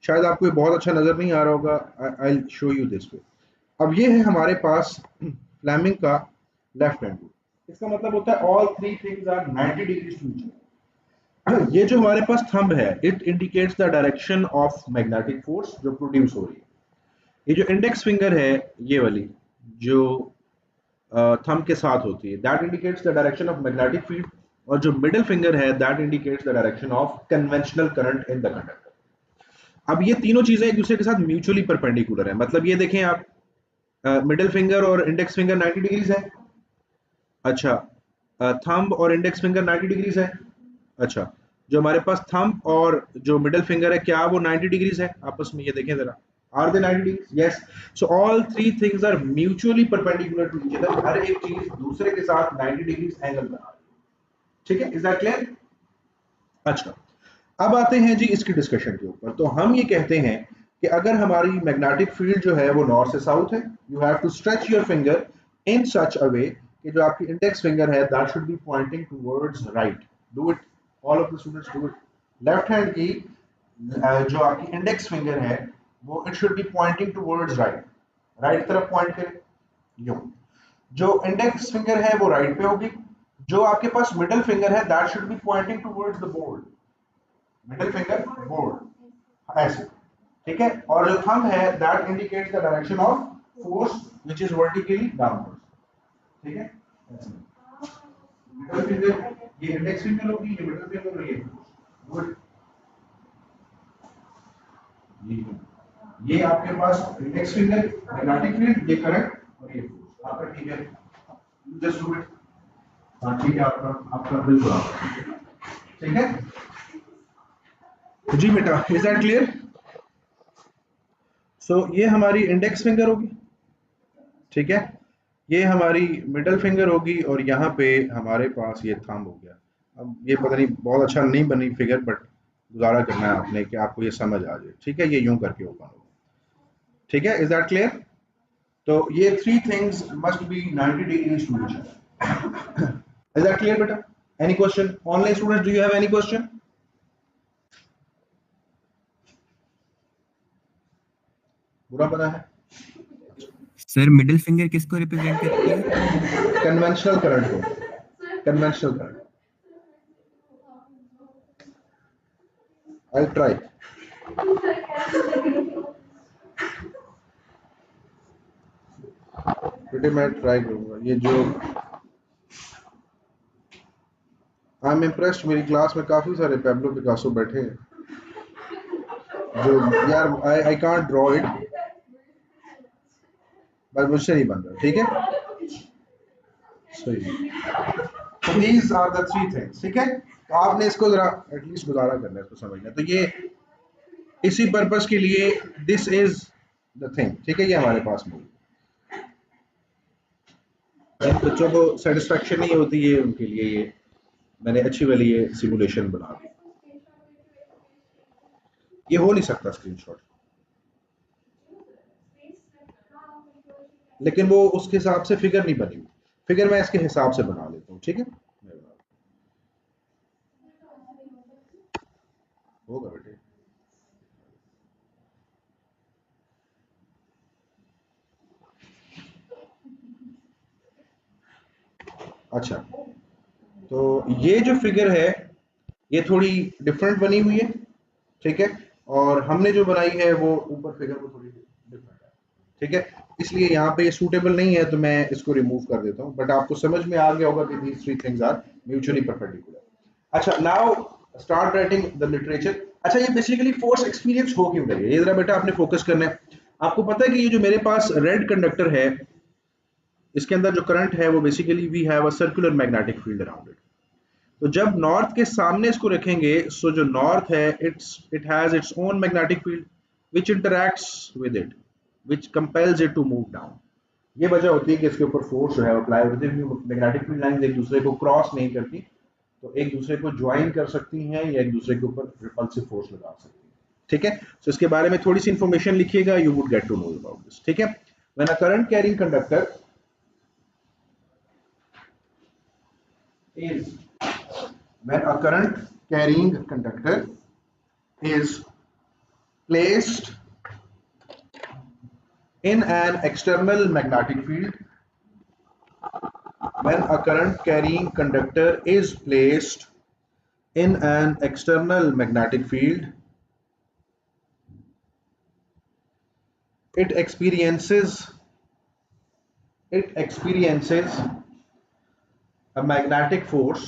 शायद आपको ये बहुत अच्छा नजर नहीं आ रहा होगा, I will show you this way. अब ये है हमारे पास फ्लेमिंग का लेफ्ट हैंड रूल. इसका मतलब होता है all three things are 90 degrees to each other. ये जो हमारे पास थंब है, it indicates the direction of magnetic force जो प्रोड्यूस हो रही है. ये जो इंडेक्स फिंगर है, ये वाली जो थंब के साथ होती है, that indicates the direction of magnetic field, और जो मिडिल फिंगर है that indicates the direction of conventional current in the conductor. अब ये तीनों चीजें एक दूसरे के साथ म्यूचुअली परपेंडिकुलर है. मतलब ये देखें आप, मिडिल फिंगर और इंडेक्स फिंगर 90 डिग्रीज है. अच्छा, थंब और इंडेक्स फिंगर 90 डिग्रीज है. अच्छा, जो हमारे पास थंब और जो मिडिल फिंगर है, क्या वो 90 डिग्रीज है आपस में? ये देखें जरा, are they 90 degrees? Yes. So all three things are mutually perpendicular to each other. हर एक चीज दूसरे के साथ 90 डिग्रीज एंगल बना रही है. ठीक है, इज दैट क्लियर? अच्छा, अब आते हैं जी इसकी डिस्कशन के ऊपर. तो हम ये कहते हैं कि अगर हमारी मैग्नेटिक फील्ड जो है वो नॉर्थ से साउथ है, you have to stretch your finger in such a way कि जो आपकी इंडेक्स फिंगर है that should be pointing towards right. Do it, all of the students do it. Left hand की जो आपकी इंडेक्स फिंगर है वो it should be pointing towards right. Right तरफ पॉइंट करें. यूं, जो इंडेक्स फिंगर है वो राइट पे होगी. जो आपके पास मिडिल फिंगर है that should be pointing towards the board. Middle finger board. ऐसे, ठीक है। और जो थंब है that indicates the direction of force which is vertically downward, ठीक है। मिडिल फिंगर, ये इंडेक्स फिंगर होगी, ये मिडिल फिंगर और ये गुड। ये आपके पास इंडेक्स फिंगर मैग्नेटिक फील्ड, ये करंट और ये फोर्स आपका, ठीक है। Just do it. हाँ ठीक है, आपका आपका बिल्कुल आपका, ठीक है जी बेटा। Is that clear? सो ये हमारी इंडेक्स फिंगर होगी, ठीक है। ये हमारी मिडल फिंगर होगी और यहाँ पे हमारे पास ये थंब हो गया। अब ये पता नहीं बहुत अच्छा नहीं बनी फिगर, बट गुजारा करना है आपने कि आपको ये समझ आ जाए, ठीक है। ये यूं करके ओपन होगा, ठीक है। Is that clear? तो ये three things must be 90 degrees to each other. Is that clear बेटा? Any question? Online students, do you have any question? बुरा पता है सर मिडिल फिंगर किसको रिप्रेजेंट करती है? कन्वेंशनल करंट को, कन्वेंशनल करंट। I try. बेटे मैं ट्राई करूंगा। ये जो आई एम इम्प्रेस्ड, मेरी क्लास में काफी सारे पैब्लो पिकासो बैठे हैं जो, यार आई कांट ड्रॉ इट, बस मुझसे नहीं बन रहा, ठीक है। सही। तो these are the three things, ठीक है। तो आपने इसको जरा एटलीस्ट गुजारा करना है, इसको समझना। तो ये इसी पर्पस के लिए दिस इज द थिंग, ठीक है। ये हमारे पास नहीं, जिन बच्चों को सेटिस्फेक्शन नहीं होती है उनके लिए ये मैंने अच्छी वाली ये सिमुलेशन बना दी। ये हो नहीं सकता स्क्रीनशॉट, लेकिन वो उसके हिसाब से फिगर नहीं बनी हुई। फिगर मैं इसके हिसाब से बना लेता हूँ, ठीक है। होगा बेटे। अच्छा, तो ये जो फिगर है ये थोड़ी डिफरेंट बनी हुई है, ठीक है। और हमने जो बनाई है वो ऊपर फिगर वो थोड़ी डिफरेंट है, ठीक है। इसलिए यहाँ पे ये सूटेबल नहीं है, तो मैं इसको रिमूव कर देता हूँ। बट आपको समझ में आ गया होगा कि these three things are mutually perpendicular। अच्छा, now start writing the literature. अच्छा, ये बेसिकली फोर्स एक्सपीरियंस हो क्यों रही है, ये जरा बेटा आपने फोकस करना है। आपको पता है कि ये जो मेरे पास रेड कंडक्टर है, इसके अंदर जो करंट है वो basically we have a circular magnetic field around it. तो जब नॉर्थ के सामने इसको रखेंगे, सो जो नॉर्थ है it has its own magnetic field which interacts with it, which compels it to move down. ये वजह होती है कि इसके ऊपर फोर्स जो है अप्लाई होती है। मैग्नेटिक फील्ड लाइंस एक दूसरे को क्रॉस नहीं करती, तो एक दूसरे को ज्वाइन कर सकती हैं या एक दूसरे के ऊपर रिपल्सिव फोर्स लगा सकती हैं, ठीक है। तो इसके बारे में थोड़ी सी इंफॉर्मेशन लिखिएगा, you would get to know about this, ठीक है। When a current carrying conductor is when a current carrying conductor is placed in an external magnetic field, when a current carrying conductor is placed in an external magnetic field, it experiences a magnetic force.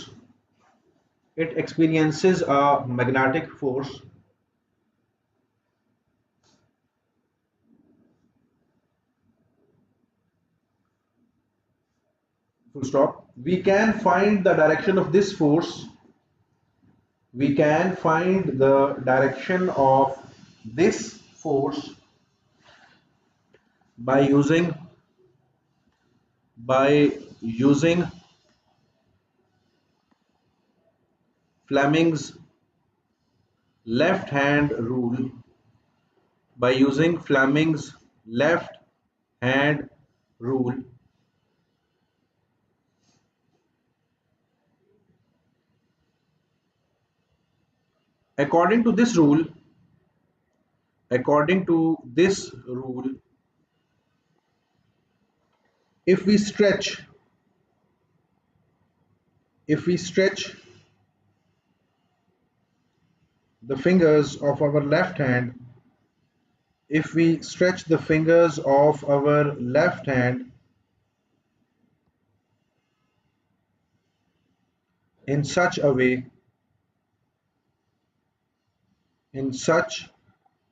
It experiences a magnetic force full stop. We can find the direction of this force. We can find the direction of this force by using Fleming's left hand rule. By using Fleming's left hand rule, according to this rule, if we stretch the fingers of our left hand, if we stretch the fingers of our left hand in such a way, in such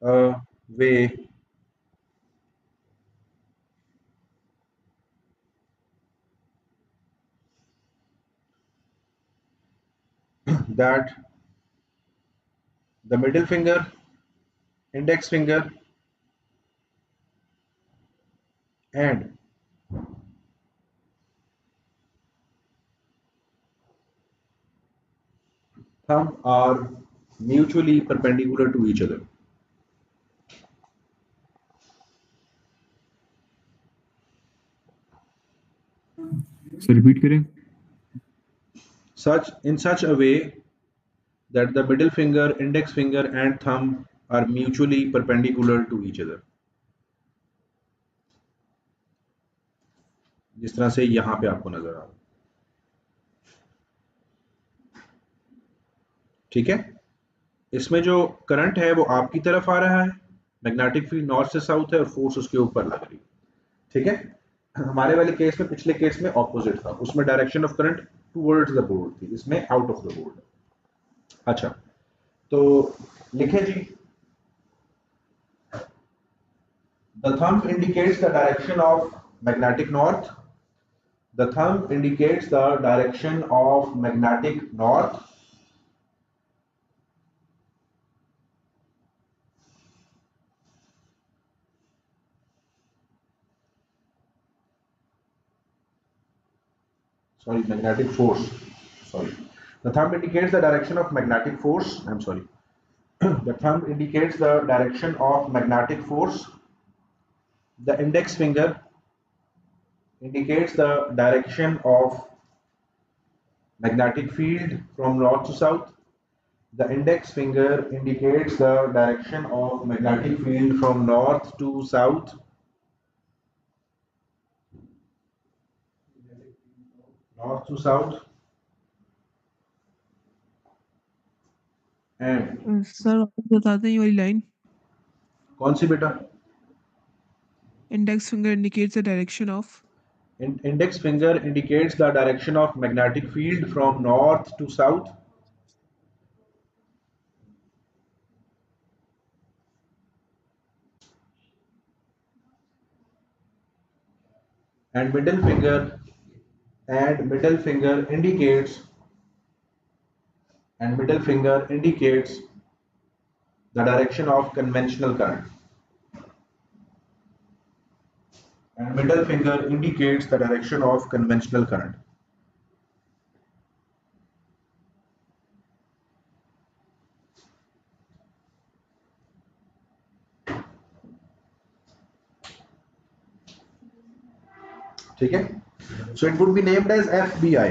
a way that the middle finger, index finger, and thumb are mutually perpendicular to each other. Sir repeat करें. Such a way that the middle finger, index finger, and thumb are mutually perpendicular to each other. जिस तरह से यहां पे आपको नजर आ रहा है. ठीक है. इसमें जो करंट है वो आपकी तरफ आ रहा है, मैग्नेटिक फील्ड नॉर्थ से साउथ है और फोर्स उसके ऊपर लग रही है. ठीक है. हमारे वाले केस में, पिछले केस में ऑपोजिट था, उसमें direction of current towards the board थी, इसमें आउट ऑफ द बोर्ड. अच्छा, तो लिखे जी. The thumb indicates the direction of magnetic north. The thumb indicates the direction of magnetic north. Sorry, magnetic force. Sorry. The thumb indicates the direction of magnetic force. I'm sorry. The thumb indicates the direction of magnetic force. The index finger indicates the direction of magnetic field from north to south. The index finger indicates the direction of magnetic field from north to south. North to south. And sir वापस बता दें ये वाली line. कौन सी बेटा? Index finger indicates the direction of. Index finger indicates the direction of magnetic field from north to south. And middle finger indicates the direction of conventional current. And middle finger indicates the direction of conventional current. ठीक है. So it would be named as FBI.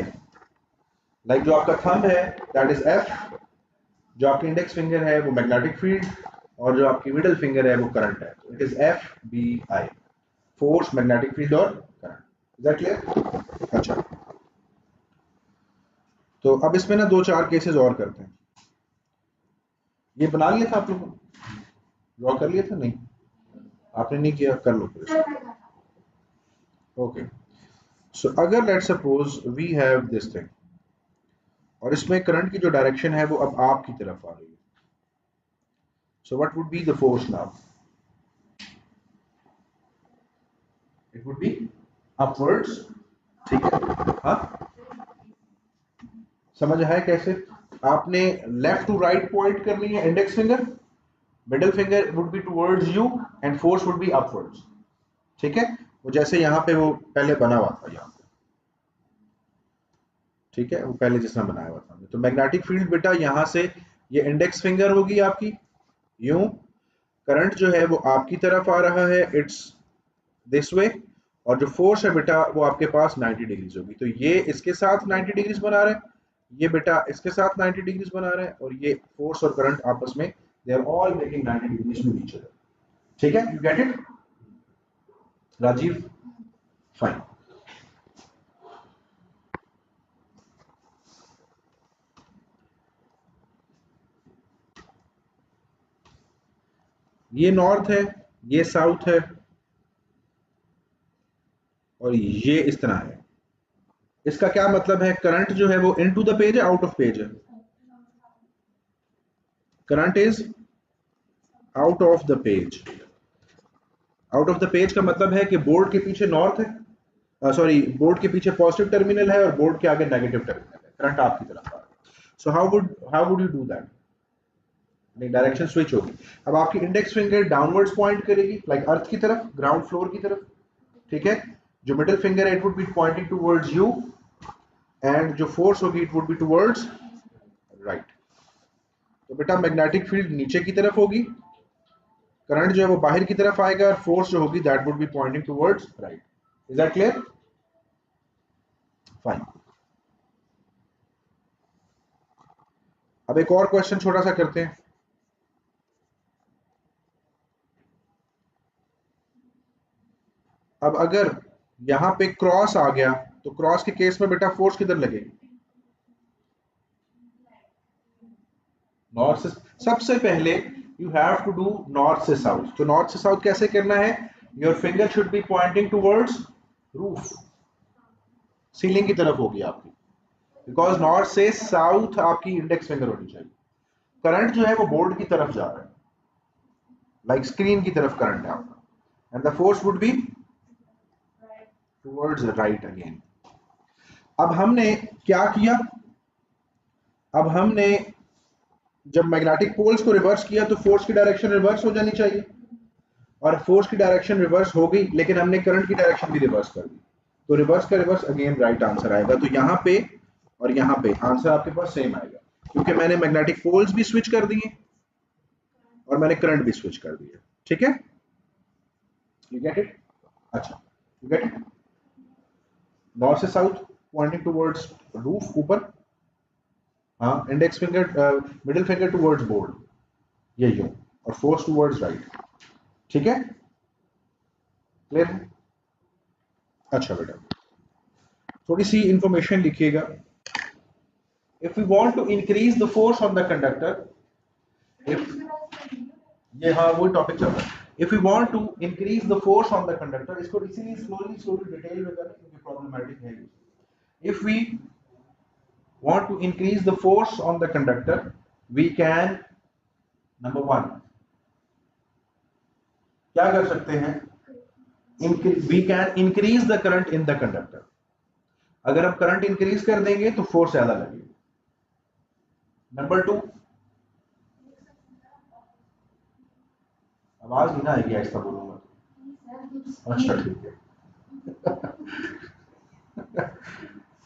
Like जो आपका thumb है, that is F. जो आपकी index finger है वो magnetic field, और जो आपकी मिडिल फिंगर है वो करंट है. It is FBI. Force, magnetic field और करंट. Is that clear? अच्छा, तो अब इसमें ना 2-4 केसेस और करते हैं. ये बना लिया था आप लोगों ने? ड्रॉ कर लिया था? नहीं, आपने नहीं किया, कर लो फिर. ओके. सो अगर let's suppose we have this thing, और इसमें करंट की जो डायरेक्शन है वो अब आपकी तरफ आ रही है. So what would be the force now? It would B upwards. ठीक है. हाँ, समझ आया कैसे? आपने लेफ्ट टू राइट पॉइंट करनी है index finger, middle finger would be towards you and force would be upwards. ठीक है. वो जैसे यहाँ पे वो पहले बना हुआ था यहाँ पे. ठीक है, वो पहले जिस तरह बनाया हुआ था. तो मैग्नेटिक फील्ड बेटा यहाँ से ये इंडेक्स फिंगर होगी आपकी, यूं. करंट जो है वो आपकी तरफ आ रहा है, इट्स दिस वे. और जो फोर्स है बेटा वो आपके पास 90 डिग्रीज होगी. तो ये इसके साथ 90 डिग्रीज बना रहा है, ये बेटा इसके साथ 90 डिग्रीज बना रहा है, और ये फोर्स और करंट आपस में they are all making 90 degrees with each other. ठीक है, you get it Rajiv? Fine. ये नॉर्थ है, ये साउथ है, और ये इस तरह है। इसका क्या मतलब है? करंट जो है वो इनटू द पेज है, आउट ऑफ पेज है? Current is out of the page. Out of the page का मतलब है कि बोर्ड के पीछे नॉर्थ है, सॉरी, बोर्ड के पीछे पॉजिटिव टर्मिनल है और बोर्ड के आगे नेगेटिव टर्मिनल है, करंट आपकी तरफ आ रहा है। So how would you do that? Direction switch होगी। अब आपकी इंडेक्स फिंगर डाउनवर्ड्स पॉइंट करेगी, लाइक अर्थ की तरफ, ग्राउंड फ्लोर की तरफ, ठीक है। जो मिडिल फिंगर है it would B pointing towards you, and जो फोर्स होगी it would be towards right. तो बेटा मैग्नेटिक फील्ड नीचे की तरफ होगी, करंट जो है वो बाहर की तरफ आएगा, और फोर्स जो होगी that would B pointing towards right. Is that clear? Fine. अब एक और क्वेश्चन छोटा सा करते हैं। अब अगर यहां पे क्रॉस आ गया तो क्रॉस के केस में बेटा फोर्स किधर लगेगी? नॉर्थ से। सबसे पहले you have to do north से साउथ। तो नॉर्थ से साउथ कैसे करना है? Your finger should be pointing towards roof, ceiling की तरफ होगी आपकी, बिकॉज नॉर्थ से साउथ आपकी इंडेक्स फिंगर होनी चाहिए। करंट जो है वो बोर्ड की तरफ जा रहा है, लाइक स्क्रीन की तरफ करंट है आपका, and the force would be towards right again. अब हमने क्या किया? अब हमने जब मैग्नेटिक पोल्स को रिवर्स किया तो फोर्स की डायरेक्शन रिवर्स हो जानी चाहिए, और फोर्स की डायरेक्शन रिवर्स हो गई, लेकिन हमने करंट की डायरेक्शन भी रिवर्स कर दी, तो रिवर्स का रिवर्स अगेन राइट आंसर आएगा। तो यहाँ पे और यहाँ पे आंसर आपके पास सेम आएगा, क्योंकि मैंने मैग्नेटिक पोल्स भी स्विच कर दिए और मैंने करंट भी स्विच कर दिया। ठीक है, यू गेट इट? अच्छा, यू गेट इट? नॉर्थ से साउथ पॉइंटिंग टुवर्ड्स रूफ, ऊपर, हाँ, index finger, middle finger towards board, ये यूं, और फोर्स टुवर्ड्स राइट। ठीक है, क्लियर है? अच्छा बेटा, थोड़ी सी इंफॉर्मेशन लिखिएगा। If we want to increase the force on the conductor, if ये, हाँ, वो टॉपिक चल रहा है। If we want to increase the force on the conductor, इसको इसीलिए स्लोली डिटेल में करें क्योंकि प्रॉब्लमेटिक है। If we want to increase the force on the conductor, we can, number one, क्या कर सकते हैं? We can increase the current in the conductor. अगर हम करंट इंक्रीज कर देंगे तो फोर्स ज्यादा लगेगी। नंबर टू, आवाज नहीं ना आएगी, ऐसा बोलूंगा। अच्छा ठीक है।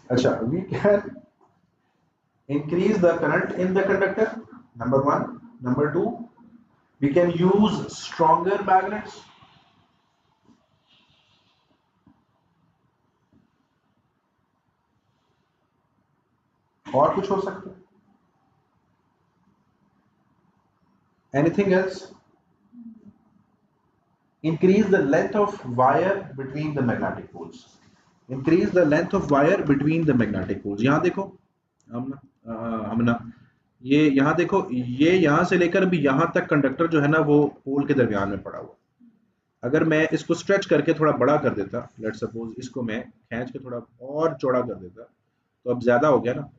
अच्छा, we can increase the current in the conductor, number one. Number two, we can use stronger magnets. और कुछ हो सकता है? Anything else? Increase the length of wire between the magnetic poles. Increase the length of wire between the magnetic poles. यहाँ देखो, हम ना ये यहाँ देखो, ये यहाँ से लेकर भी यहाँ तक कंडक्टर जो है ना वो पोल के दरमियान में पड़ा हुआ। अगर मैं इसको स्ट्रेच करके थोड़ा बड़ा कर देता, लेट सपोज इसको मैं खींच के थोड़ा और चौड़ा कर देता, तो अब ज्यादा हो गया ना।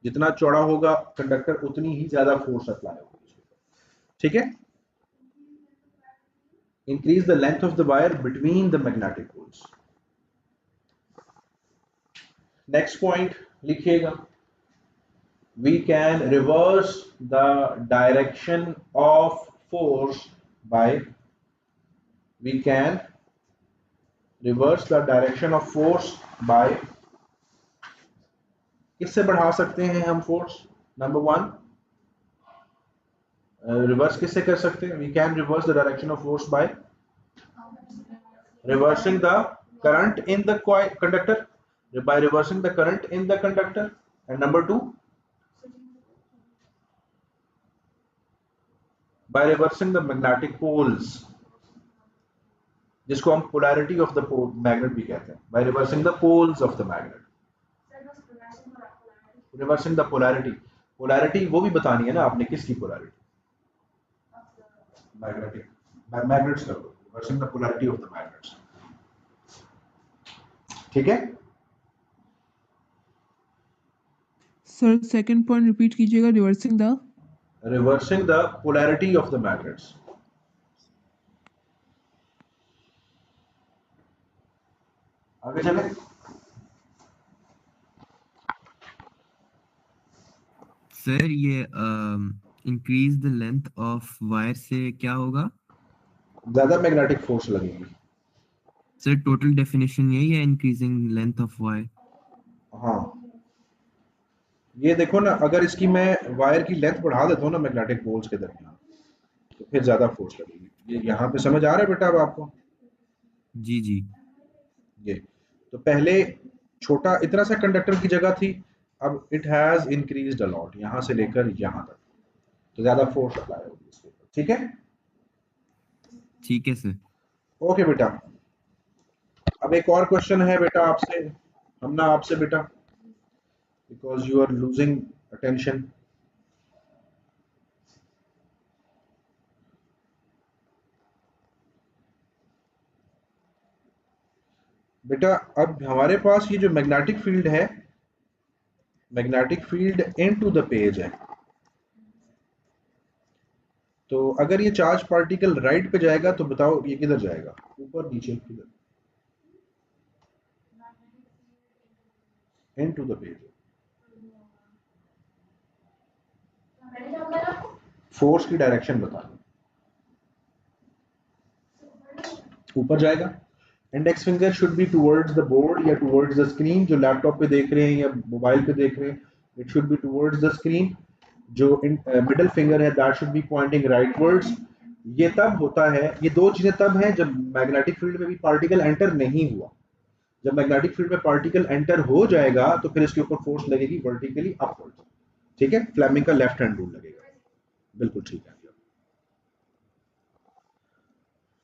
जितना चौड़ा होगा कंडक्टर उतनी ही ज्यादा फोर्स अप्लाई होगी। ठीक है, increase the length of the wire between the magnetic poles. Next point लिखिएगा, we can reverse the direction of force by, we can reverse the direction of force by, किससे बढ़ा सकते हैं हम फोर्स? नंबर वन, रिवर्स किससे कर सकते हैं? we can reverse the direction of force by reversing the current in the conductor, by reversing the current in the conductor. And number two, by reversing the magnetic poles, जिसको हम polarity of the magnet भी कहते हैं, by reversing the poles of the magnet, reversing the polarity. polarity वो भी बतानी है ना आपने, किसकी polarity? मैग्नेट्स कर दो, reversing the polarity of the magnets. ठीक है, सर सेकंड पॉइंट रिपीट कीजिएगा, reversing the polarity of the magnets. आगे चले। सर ये increase the length of wire से क्या होगा? ज्यादा मैग्नेटिक फोर्स लगेगी। सर टोटल डेफिनेशन यही है, इंक्रीजिंग लेंथ ऑफ वायर। हाँ, ये देखो ना, अगर इसकी मैं वायर की लेंथ बढ़ा देता हूँ ना मैग्नेटिक पोल्स के दरमियान, तो फिर ज्यादा फोर्स लगेगी। ये यहाँ पे समझ आ रहा है बेटा अब आपको? जी जी। ये तो पहले छोटा इतना सा कंडक्टर की जगह थी, अब it has increased a lot, यहाँ से लेकर यहाँ तक, तो ज्यादा फोर्स अप्लाई होगी इसके ऊपर। ठीक है, ठीक है सर। ओके बेटा। अब एक और क्वेश्चन है बेटा आपसे, हम ना आपसे बेटा, because you are losing attention. बेटा अब हमारे पास ये जो मैग्नेटिक फील्ड है, magnetic field into the page है, तो अगर ये चार्ज पार्टिकल राइट पे जाएगा तो बताओ ये किधर जाएगा, ऊपर नीचे किधर? Into the page. फोर्स की डायरेक्शन बता, ऊपर जाएगा। Index finger should be towards the board या टुवर्ड्स द स्क्रीन, जो लैपटॉप पे देख रहे हैं या मोबाइल पे देख रहे हैं, it should be towards the screen. जो मिडिल फिंगर है दैट शुड बी पॉइंटिंग राइटवर्ड्स। ये तब होता है, ये दो चीजें तब हैं जब मैग्नेटिक फील्ड में भी पार्टिकल एंटर नहीं हुआ। जब मैग्नेटिक फील्ड में पार्टिकल एंटर हो जाएगा तो फिर इसके ऊपर फोर्स लगेगी वर्टिकली अपवर्ड। ठीक है, फ्लेमिंग का लेफ्ट हैंड रूल लगेगा। बिल्कुल ठीक है।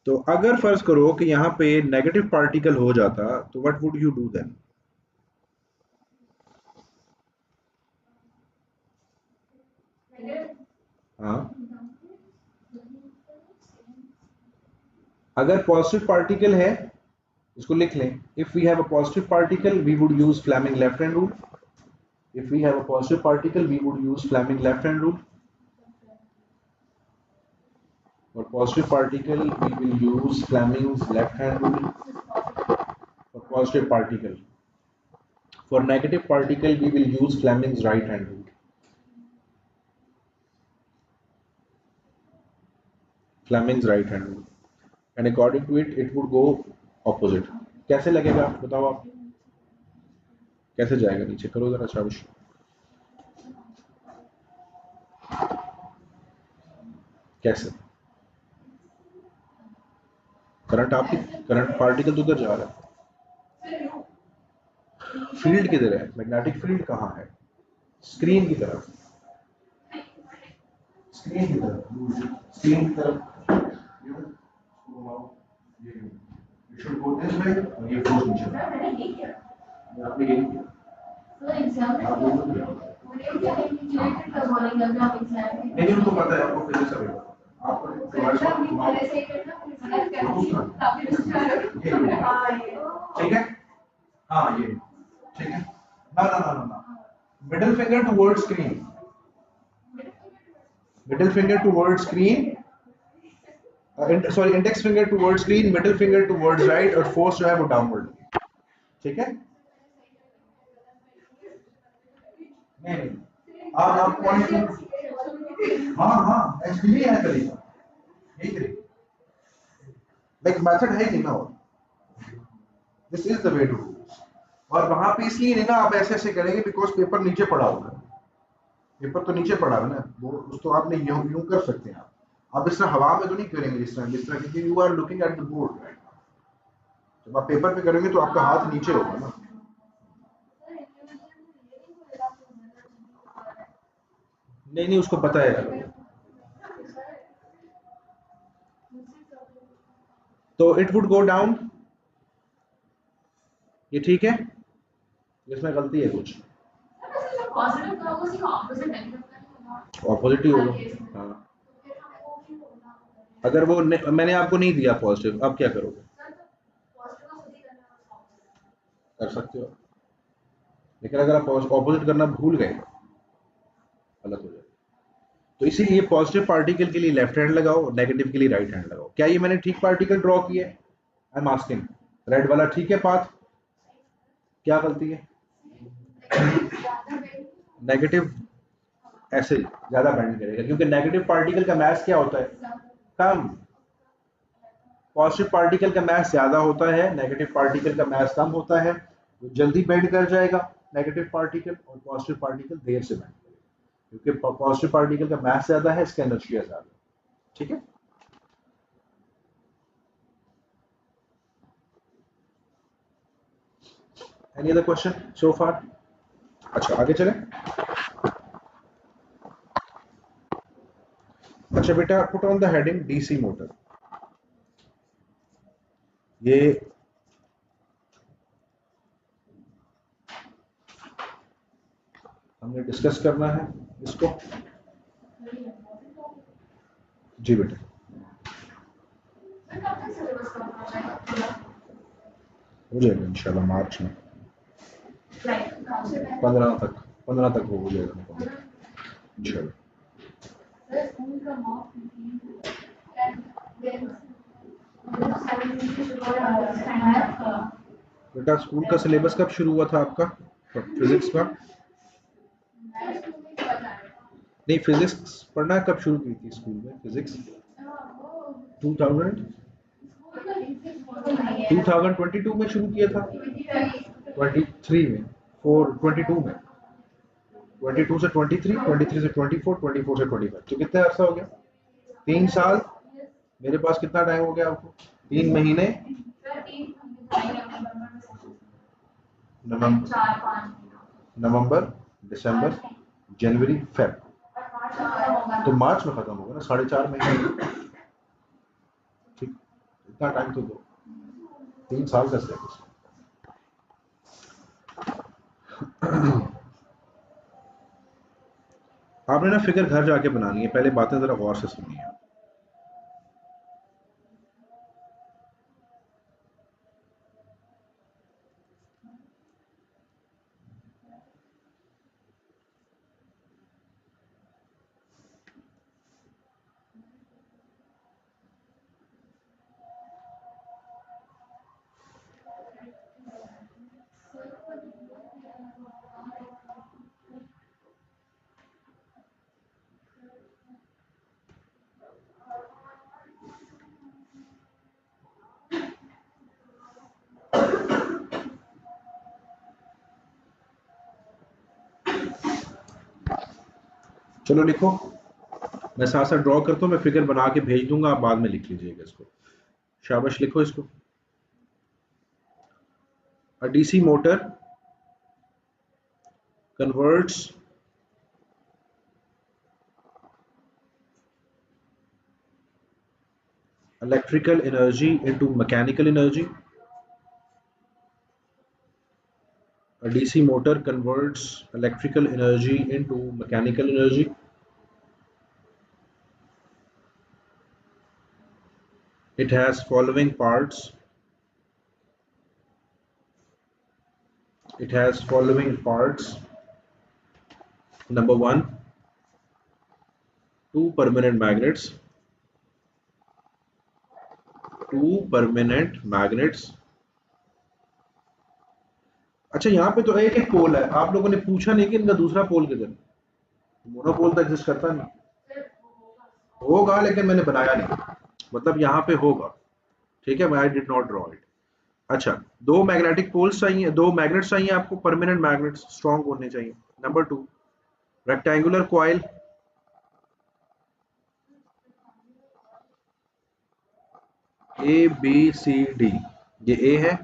तो अगर फर्ज करो कि यहाँ पे नेगेटिव पार्टिकल हो जाता तो what would you do then? हाँ, अगर पॉजिटिव पार्टिकल है, इसको लिख लें, if we have a positive particle we would use Fleming left hand rule. If we have a positive particle we would use Fleming left hand rule. For positive particle, we will use Fleming's left hand rule. For positive particle. For negative particle, we will use Fleming's right hand rule. Fleming's right hand rule. And according to it, it would go opposite. कैसे लगेगा बताओ आप? कैसे जाएगा नीचे? करो जरा शाबाश। कैसे? करंट आपकी, करंट पार्टिकल तो उधर जा रहा है। फील्ड किधर है? मैग्नेटिक फील्ड कहाँ है? स्क्रीन की तरफ। स्क्रीन की तरफ, स्क्रीन की तरफ। ये शुड गो दिस वे और ये फोर्स नीचे। आपने यही किया। आप लोगों ने किया। नहीं उनको पता है, आपको फिजिक्स का भी पता है। आपको ठीक है, हाँ ये ठीक है। ना ना ना ना ना, middle finger towards screen, middle finger towards screen, sorry index finger towards screen, middle finger towards right, और फोर्स जो है वो डाउनवर्ड। ठीक है, नहीं नहीं आप पॉइंट, हाँ हाँ एक्चुअली है तरीका, यही तरीका, लाइक मेथड है कि ना, और this is the way to do. और वहां पे इसलिए नहीं ना आप ऐसे ऐसे करेंगे बिकॉज पेपर नीचे पड़ा होगा, पेपर तो नीचे पड़ा है ना, वो तो आपने यूं कर सकते हैं आप इस तरह हवा में तो नहीं करेंगे जिस तरह, क्योंकि you are looking at the board right. जब आप पेपर पे करेंगे तो आपका हाथ नीचे होगा ना। नहीं नहीं उसको पता है। तो इट वुड गो डाउन, ये ठीक है, इसमें गलती है कुछ, ऑपोजिट ही होगा। हाँ अगर वो मैंने आपको नहीं दिया पॉजिटिव, अब क्या करोगे? कर सकते हो, लेकिन अगर आप ऑपोजिट करना भूल गए गलत हो जाएगा। तो इसीलिए पॉजिटिव पार्टिकल के लिए लेफ्ट हैंड लगाओ, नेगेटिव के लिए राइट हैंड लगाओ। क्या ये मैंने ठीक पार्टिकल ड्रॉ किया है? I am asking. रेड वाला ठीक है पाथ? क्या गलती है? नेगेटिव ऐसे ज्यादा बेंड करेगा, क्योंकि नेगेटिव पार्टिकल का मास क्या होता है? कम। पॉजिटिव पार्टिकल का मास ज्यादा होता है, नेगेटिव पार्टिकल का मास कम होता है। वो जल्दी बेंड कर जाएगा नेगेटिव पार्टिकल, और पॉजिटिव पार्टिकल देर से बेंड करेगा, क्योंकि पॉजिटिव पार्टिकल का मास ज्यादा है, इसका एनर्जी ज्यादा है। ठीक है? एनी अदर क्वेश्चन सो फार? अच्छा आगे चलें। अच्छा बेटा, put on the heading DC motor. ये हमने डिस्कस करना है इसको। जी बेटा, हो जाएगा इंशाल्लाह मार्च में, 15 तक हो जाएगा इंशाल्लाह। बेटा स्कूल का सिलेबस कब शुरू हुआ था आपका फिजिक्स का? नहीं, फिजिक्स पढ़ना कब शुरू की थी स्कूल में फिजिक्स? 2022 में शुरू किया था? 23 में, 22 में, 22 से 23, 23 से 24, 24 से 25, तो कितना अर्सा हो गया? 3 साल। मेरे पास कितना टाइम हो गया आपको? 3 महीने, नवंबर, दिसंबर, जनवरी, फेब, तो मार्च में खत्म होगा ना, 4.5 महीने। ठीक, इतना टाइम तो दो, 3 साल का सिलेबस। आपने ना फिगर घर जाके बनानी है, पहले बातें जरा गौर से सुनिए। चलो लिखो, मैं साथ साथ ड्रॉ करता हूँ, मैं फिगर बना के भेज दूंगा, आप बाद में लिख लीजिएगा इसको। शाबाश, लिखो इसको। A DC motor converts electrical energy into mechanical energy. A DC motor converts electrical energy into mechanical energy. It has following parts. It has following parts. Number 1, 2 permanent magnets. 2 permanent magnets. अच्छा, यहाँ पे तो एक पोल है, आप लोगों ने पूछा नहीं कि इनका दूसरा पोल किधर? मोनोपोल तो एग्जिस्ट करता नहीं। होगा, लेकिन मैंने बनाया नहीं, मतलब यहाँ पे होगा। ठीक है, I did not draw it. अच्छा, 2 मैग्नेटिक पोल्स चाहिए, 2 मैग्नेट्स चाहिए आपको, परमानेंट मैग्नेट्स, स्ट्रॉन्ग होने चाहिए। Number 2, rectangular coil. A B C D, ये ए है,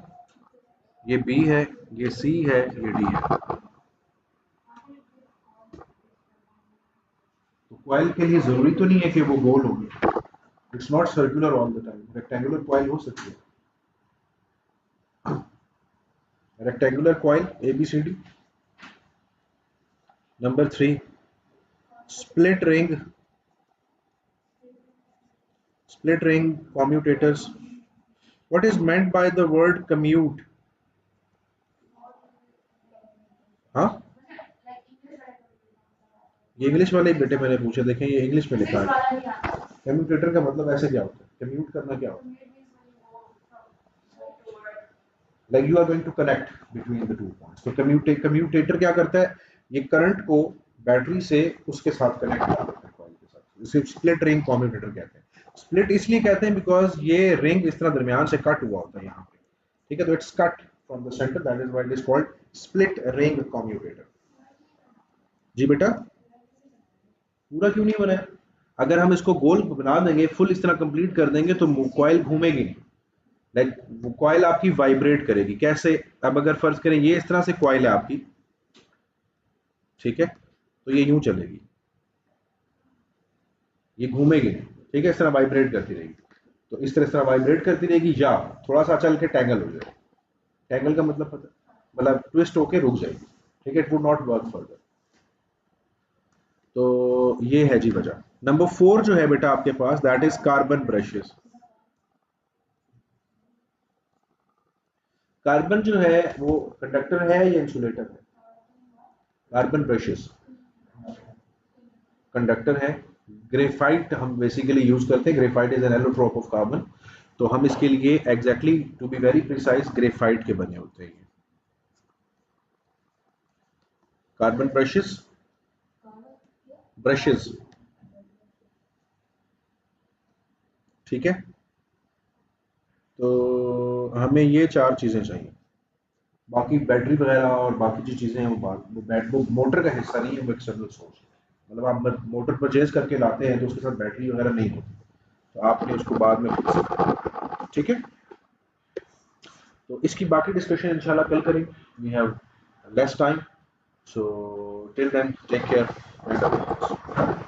ये बी है, ये सी है, ये डी है। तो कॉइल के लिए जरूरी तो नहीं है कि वो गोल होगी, it's not circular all the time, rectangular coil हो सकती है। Rectangular coil A B C D. Number 3, split ring. split ring commutators. What is meant by the word commute? हाँ, ये इंग्लिश वाले बेटे मैंने पूछे, देखें ये इंग्लिश में लिखा है। कम्यूटेटर का मतलब ऐसे क्या होता है? कम्यूट करना क्या होता है? Like you are going to connect between the 2 points. तो कम्यूटेटर क्या करता है? ये करंट को बैटरी से उसके साथ कनेक्ट कर देता है कॉइल के साथ। इसे स्प्लिट रिंग कम्यूटेटर कहते हैं। स्प्लिट इसलिए कहते हैं बिकॉज ये रिंग इस तरह दरमियान से कट हुआ होता है यहाँ पे, ठीक है, तो it's cut from the centre, that is why it is called split ring commutator. जी बेटा, पूरा क्यों नहीं बना है? अगर हम इसको गोल बना देंगे, फुल इस तरह कंप्लीट कर देंगे तो कॉइल घूमेगी नहीं, लाइक वो कॉइल आपकी वाइब्रेट करेगी। कैसे? अब अगर फर्ज करें ये इस तरह से कॉइल है आपकी, ठीक है, तो ये यूं चलेगी, ये घूमेगी नहीं, ठीक है, इस तरह वाइब्रेट करती रहेगी। तो इस तरह वाइब्रेट करती रहेगी या थोड़ा सा चल के टैंगल हो जाएगी। टैंगल का मतलब पता, मतलब ट्विस्ट होके रुक जाएगी, ठीक है, it would not work further. तो ये है जी वजह। नंबर 4 जो है बेटा आपके पास, that is carbon brushes. Carbon जो है वो कंडक्टर है या इंसुलेटर है? कार्बन ब्रशेस कंडक्टर है। ग्रेफाइट हम बेसिकली यूज करते हैं, graphite is an allotrope of carbon, तो हम इसके लिए exactly to be very precise graphite के बने होते हैं। कार्बन ब्रशेस, ब्रशेस, ठीक है, तो हमें ये 4 चीजें चाहिए। बाकी बैटरी वगैरह और बाकी जो चीजें हैं वो मोटर का हिस्सा नहीं है, वो एक्सटर्नल सोर्स है। मतलब आप मोटर परचेज करके लाते हैं तो उसके साथ बैटरी वगैरह नहीं होती, तो आपने उसको बाद में खुद से, ठीक है। तो इसकी बाकी डिस्कशन इंशाल्लाह कल करेंगे, we have less time, so till then take care and